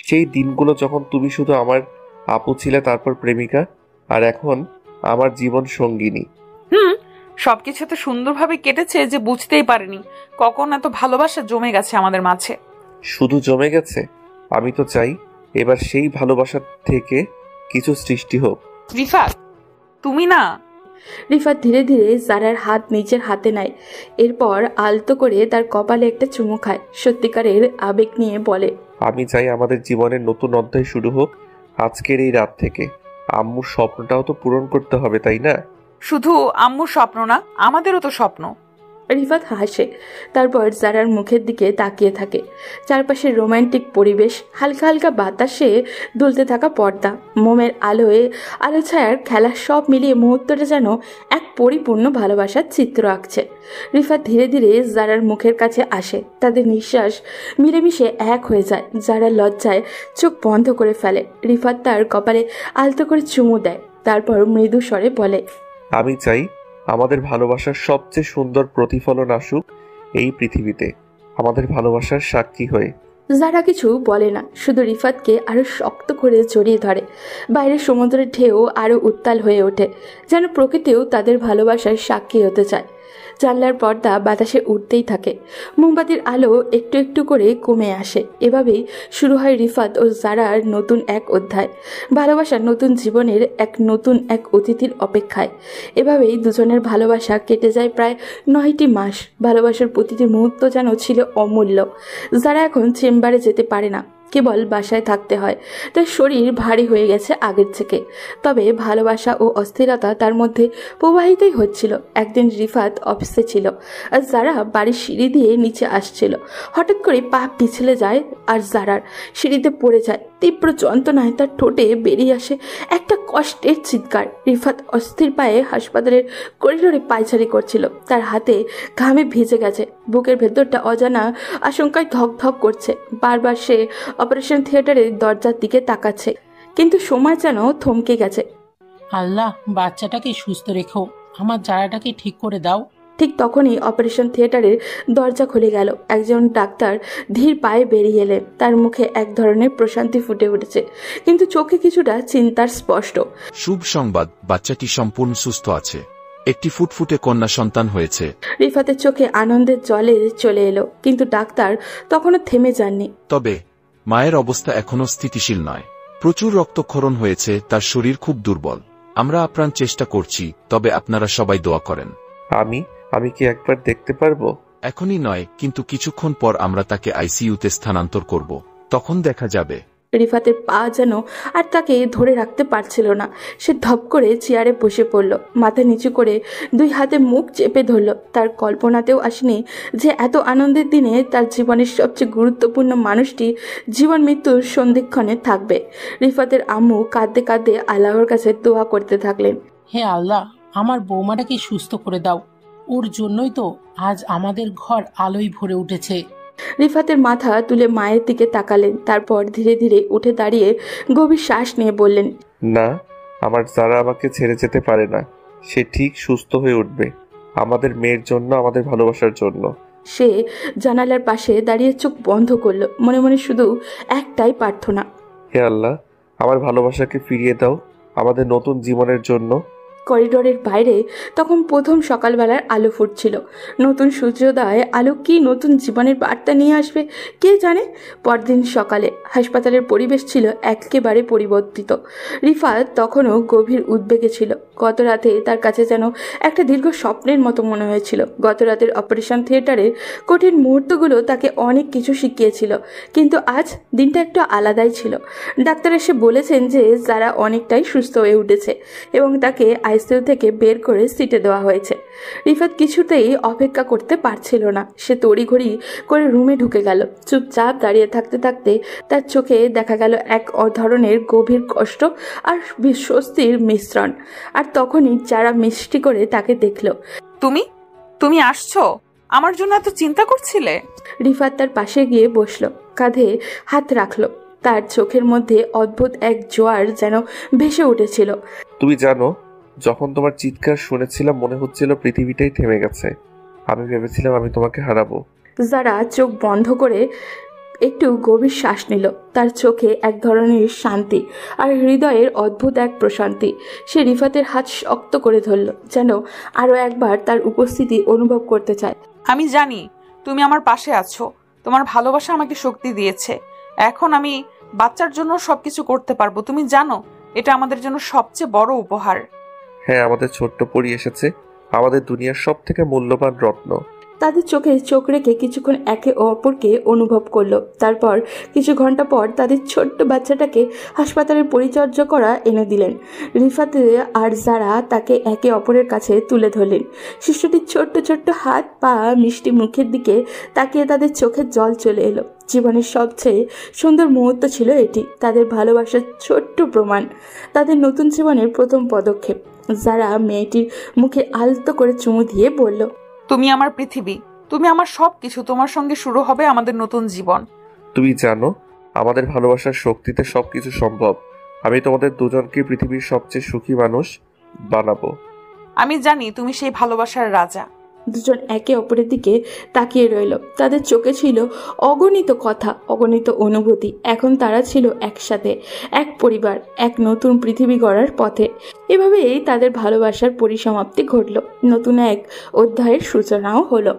Speaker 3: সেই দিনগুলো যখন তুমি শুধু আমার আপু ছিলে, তারপর প্রেমিকা, আর এখন আমার জীবন সঙ্গিনী।
Speaker 7: সবকিছু তো সুন্দরভাবে কেটেছে যে বুঝতেই পারিনি কখন এত ভালোবাসা জমে গেছে আমাদের মাঝে।
Speaker 3: শুধু জমে গেছে? আমি তো চাই এবার সেই ভালোবাসা থেকে কিছু সৃষ্টি হোক।
Speaker 7: রিফাত, তুমি না।
Speaker 4: রিফাত ধীরে ধীরে জারার হাত নিজের হাতে নেয়, এরপর আলতো করে তার কপালে একটা চুমু খায়। সত্যিকারের আবেগ নিয়ে বলে,
Speaker 3: আমি চাই আমাদের জীবনের নতুন অধ্যায় শুরু হোক আজকের এই রাত থেকে। আম্মুর স্বপ্নটাও তো পূরণ করতে হবে, তাই না?
Speaker 7: শুধু আম্মুর স্বপ্ন না, আমাদেরও তো স্বপ্ন।
Speaker 4: রিফাত হাসে, তারপর জারার মুখের দিকে তাকিয়ে থাকে। চারপাশে রোমান্টিক পরিবেশ, হালকা হালকা বাতাসে দুলতে থাকা পর্দা, মোমের আলোয় আলো ছায়ার খেলা, সব মিলিয়ে মুহূর্তটা যেন এক পরিপূর্ণ ভালোবাসার চিত্র আঁকছে। রিফাত ধীরে ধীরে জারার মুখের কাছে আসে। তাদের নিঃশ্বাস মিলেমিশে এক হয়ে যায়। জারা লজ্জায় চোখ বন্ধ করে ফেলে। রিফাত তার কপালে আলতো করে চুমু দেয়, তারপর মৃদু স্বরে বলে,
Speaker 3: আমি চাই আমাদের ভালোবাসার সবচেয়ে সুন্দর প্রতিফলন আসুক এই পৃথিবীতে, আমাদের ভালোবাসার সাক্ষী হয়ে।
Speaker 4: যারা কিছু বলে না, শুধু রিফাতকে আরো শক্ত করে জড়িয়ে ধরে। বাইরে সমুদ্রের ঢেউ আরো উত্তাল হয়ে ওঠে, যেন প্রকৃতিও তাদের ভালোবাসার সাক্ষী হতে চায়। জানলার পর্দা বাতাসে উঠতেই থাকে, মোমবাতির আলো একটু একটু করে কমে আসে। এভাবেই শুরু হয় রিফাত ও জারার নতুন এক অধ্যায়, ভালোবাসার নতুন জীবনের নতুন এক অতিথির অপেক্ষায়। এভাবেই দুজনের ভালোবাসা কেটে যায় প্রায় 9টি মাস। ভালোবাসার প্রতিটি মুহূর্ত যেন ছিল অমূল্য। যারা এখন চেম্বারে যেতে পারে না, কেবল বাসায় থাকতে হয়। তার শরীর ভারী হয়ে গেছে আগের থেকে, তবে ভালোবাসা ও অস্থিরতা তার মধ্যে প্রবাহিতই হচ্ছিল। একদিন রিফাত অফিসে ছিল আর যারা বাড়ির সিঁড়ি দিয়ে নিচে আসছিল। হঠাৎ করে পা পিছলে যায় আর জারার সিঁড়িতে পড়ে যায়। তীব্র যন্ত্রণায় তার ঠোঁটে বেরিয়ে আসে একটা কষ্টের চিৎকার। রিফাত অস্থির পায়ে হাসপাতালের করিডোরে পায়চারি করছিল। তার হাতে ঘামে ভিজে গেছে, বুকের ভেতরটা অজানা আশঙ্কায় ধক ধক করছে। বারবার সে অপারেশন থিয়েটারের দরজার দিকে তাকাচ্ছে, কিন্তু সময় যেন থমকে গেছে।
Speaker 2: আল্লাহ, বাচ্চাটাকে সুস্থ রেখো, আমার জারাটাকে ঠিক করে দাও।
Speaker 4: ঠিক তখনই অপারেশন থিয়েটারের দরজা খুলে গেল। একজন ডাক্তার ধীর পায়ে বেরিয়ে এলেন। তার মুখে এক ধরনের প্রশান্তি ফুটে উঠেছে, কিন্তু চোখে কিছুটা চিন্তার স্পষ্ট।
Speaker 12: শুভ সংবাদ, বাচ্চাটি সম্পূর্ণ সুস্থ আছে। একটি ফুটফুটে কন্যা সন্তান হয়েছে।
Speaker 4: রিফাতের চোখে আনন্দের জলে চলে এলো, কিন্তু ডাক্তার তখনও থেমে যাননি।
Speaker 12: তবে মায়ের অবস্থা এখনো স্থিতিশীল নয়। প্রচুর রক্তক্ষরণ হয়েছে, তার শরীর খুব দুর্বল। আমরা আপ্রাণ চেষ্টা করছি, তবে আপনারা সবাই দোয়া করেন।
Speaker 3: আমি কি একবার দেখতে পারবো?
Speaker 12: এখনই নয়, কিন্তু কিছুক্ষণ পর আমরা তাকে আইসিইউতে স্থানান্তর করব, তখন দেখা যাবে।
Speaker 4: রিফাতের পা যেন আর তাকে ধরে রাখতে পারছিল না। সে ধপ করে চেয়ারে বসে পড়ল, মাথা নিচু করে 2 হাতে মুখ চেপে ধরল। তার কল্পনাতেও আসেনি যে এত আনন্দের দিনে তার জীবনের সবচেয়ে গুরুত্বপূর্ণ মানুষটি জীবন মৃত্যুর সন্ধিক্ষণে থাকবে। রিফাতের আম্মু কাঁদতে কাঁদতে আল্লাহর কাছে দোয়া করতে থাকলেন,
Speaker 2: হে আল্লাহ, আমার বৌমাটাকে সুস্থ করে দাও। ওর জন্যই তো আজ আমাদের ঘর আলোয় ভরে উঠেছে।
Speaker 4: রিফাতের মাথা তুলে মায়ের দিকে তাকালেন, তারপর ধীরে ধীরে উঠে দাঁড়িয়ে গভীর শ্বাস নিয়ে বললেন,
Speaker 3: না, আমার যারা আমাকে ছেড়ে যেতে পারে না। সে ঠিক সুস্থ হয়ে উঠবে, আমাদের মেয়ের জন্য, আমাদের ভালোবাসার জন্য।
Speaker 4: সে জানালার পাশে দাঁড়িয়ে চোখ বন্ধ করলো, মনে মনে শুধু একটাই প্রার্থনা,
Speaker 3: হে আল্লাহ, আমার ভালোবাসাকে ফিরিয়ে দাও আমাদের নতুন জীবনের জন্য।
Speaker 4: করিডোরের বাইরে তখন প্রথম সকালবেলার আলো ফুটছিল। নতুন সূর্যোদয় আলো কি নতুন জীবনের বার্তা নিয়ে আসবে কে জানে। পরদিন সকালে হাসপাতালের পরিবেশ ছিল একেবারে পরিবর্তিত। রিফাত তখনও গভীর উদ্বেগে ছিল। গত রাতে তার কাছে যেন একটা দীর্ঘ স্বপ্নের মতো মনে হয়েছিল। গত রাতের অপারেশন থিয়েটারের কঠিন মুহূর্তগুলো তাকে অনেক কিছু শিখিয়েছিল, কিন্তু আজ দিনটা একটু আলাদাই ছিল। ডাক্তার এসে বলেছেন যে যারা অনেকটাই সুস্থ হয়ে উঠেছে এবং তাকে আইসিইউ থেকে বের করে সিটে দেওয়া হয়েছে। রিফাত কিছুতেই অপেক্ষা করতে পারছিল না। সে তড়িঘড়ি করে রুমে ঢুকে গেল। চুপচাপ দাঁড়িয়ে থাকতে থাকতে তার চোখে দেখা গেল এক ধরনের গভীর কষ্ট আর বিস্বস্তির মিশ্রণ। আর তখনই যারা মিষ্টি করে তাকে দেখল।
Speaker 7: তুমি তুমি আসছো? আমার জন্য এত চিন্তা করছিলে?
Speaker 4: রিফাত তার পাশে গিয়ে বসলো, কাঁধে হাত রাখলো। তার চোখের মধ্যে অদ্ভুত এক জোয়ার যেন ভেসে উঠেছিল।
Speaker 3: তুমি জানো, যখন তোমার চিৎকার শুনেছিলাম মনে হচ্ছিল পৃথিবীটাই থেমে গেছে। আমি ভেবেছিলাম আমি তোমাকে হারাবো।
Speaker 4: যারা চোখ বন্ধ করে একটু গভীর শ্বাস নিল। তার চোখে এক ধরনের শান্তি আর হৃদয়ের অদ্ভুত এক প্রশান্তি। সে রিফাতের হাত শক্ত করে ধরল, যেন আরও একবার তার উপস্থিতি অনুভব করতে চায়।
Speaker 7: আমি জানি তুমি আমার পাশে আছো। তোমার ভালোবাসা আমাকে শক্তি দিয়েছে। এখন আমি বাচ্চার জন্য সবকিছু করতে পারবো। তুমি জানো, এটা আমাদের জন্য সবচেয়ে বড় উপহার।
Speaker 3: হ্যাঁ, আমাদের ছোট্ট পরি এসেছে, আমাদের দুনিয়ার সব থেকে মূল্যবান রত্ন।
Speaker 4: তাদের চোখে চোখ রেখে কিছুক্ষণ একে অপরকে অনুভব করলো। তারপর কিছু ঘন্টা পর তাদের ছোট্ট বাচ্চাটাকে হাসপাতালের পরিচর্যা করা এনে দিলেন। রিফাত আর যারা তাকে একে অপরের কাছে তুলে ধরলেন। শিশুটির ছোট্ট ছোট্ট হাত পা মিষ্টি মুখের দিকে তাকিয়ে তাদের চোখে জল চলে এলো। জীবনের সবচেয়ে সুন্দর মুহূর্ত ছিল এটি, তাদের ভালোবাসার ছোট্ট প্রমাণ, তাদের নতুন জীবনের প্রথম পদক্ষেপ। যারা মেয়েটির মুখে আলতো করে চুমু দিয়ে বলল,
Speaker 7: তুমি আমার পৃথিবী, তুমি আমার সবকিছু। তোমার সঙ্গে শুরু হবে আমাদের নতুন জীবন।
Speaker 3: তুমি জানো, আমাদের ভালোবাসার শক্তিতে সবকিছু সম্ভব। আমি তোমাদের দুজনকে পৃথিবীর সবচেয়ে সুখী মানুষ বানাবো।
Speaker 7: আমি জানি তুমি সেই ভালোবাসার রাজা।
Speaker 4: দুজন একে অপরের দিকে তাকিয়ে রইল। তাদের চোখে ছিল অগণিত কথা, অগণিত অনুভূতি। এখন তারা ছিল একসাথে, এক পরিবার, এক নতুন পৃথিবী গড়ার পথে। এভাবেই তাদের ভালোবাসার পরিসমাপ্তি ঘটল, নতুন এক অধ্যায়ের সূচনাও হলো।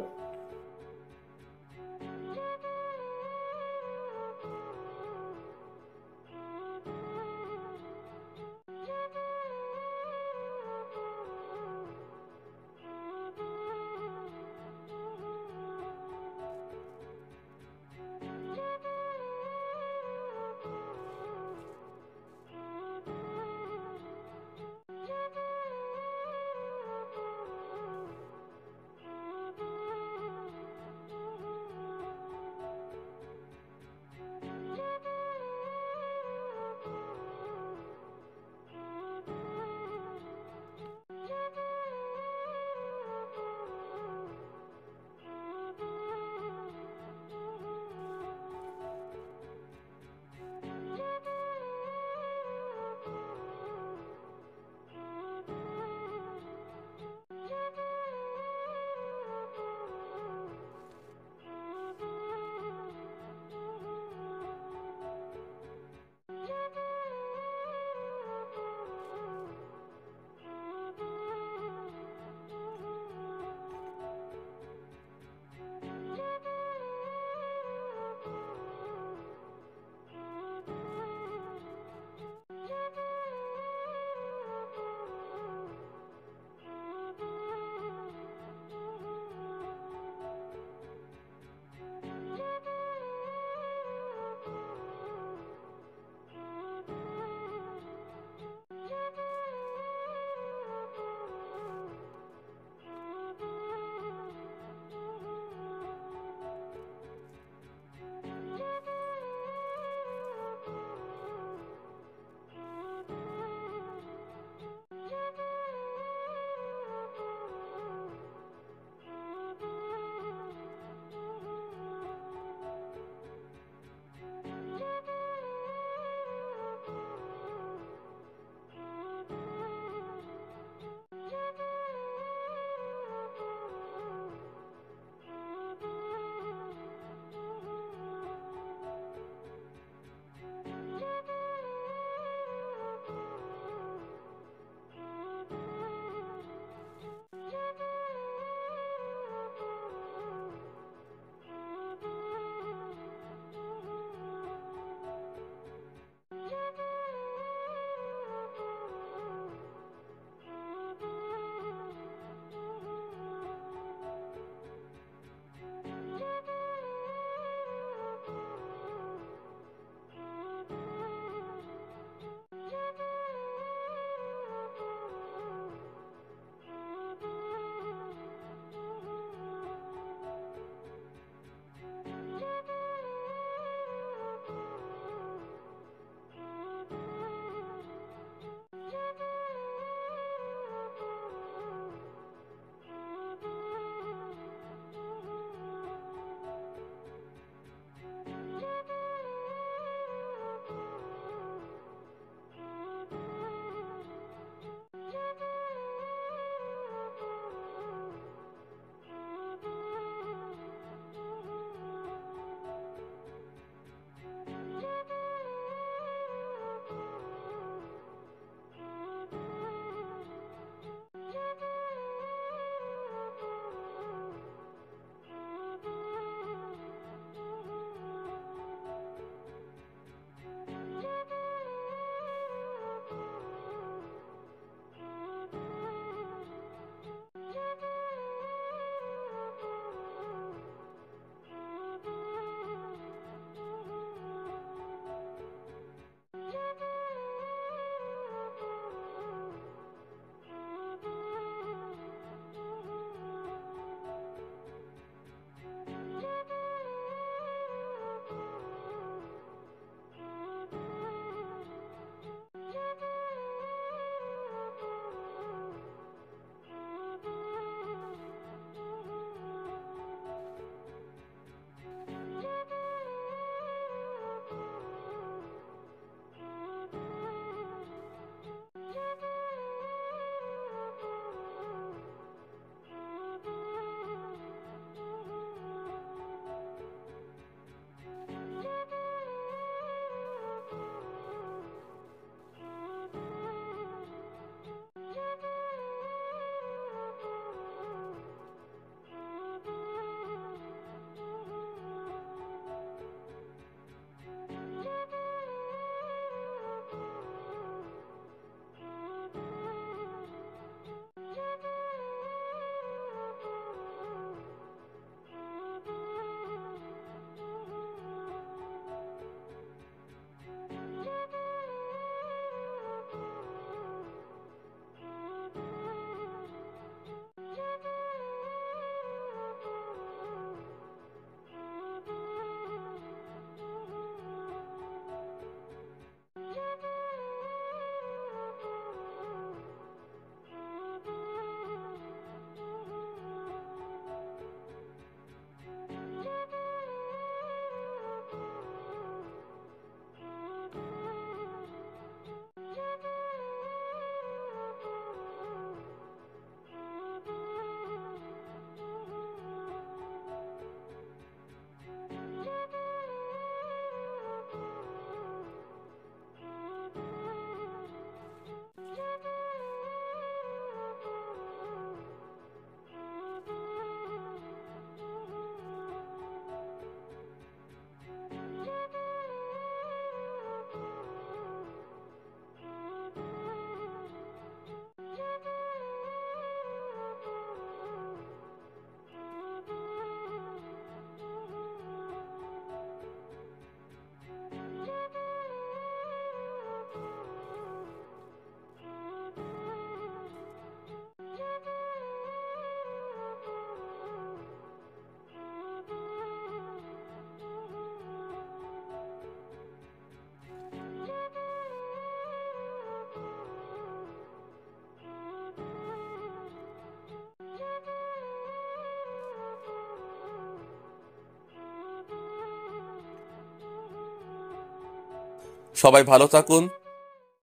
Speaker 13: সবাই ভালো থাকুন।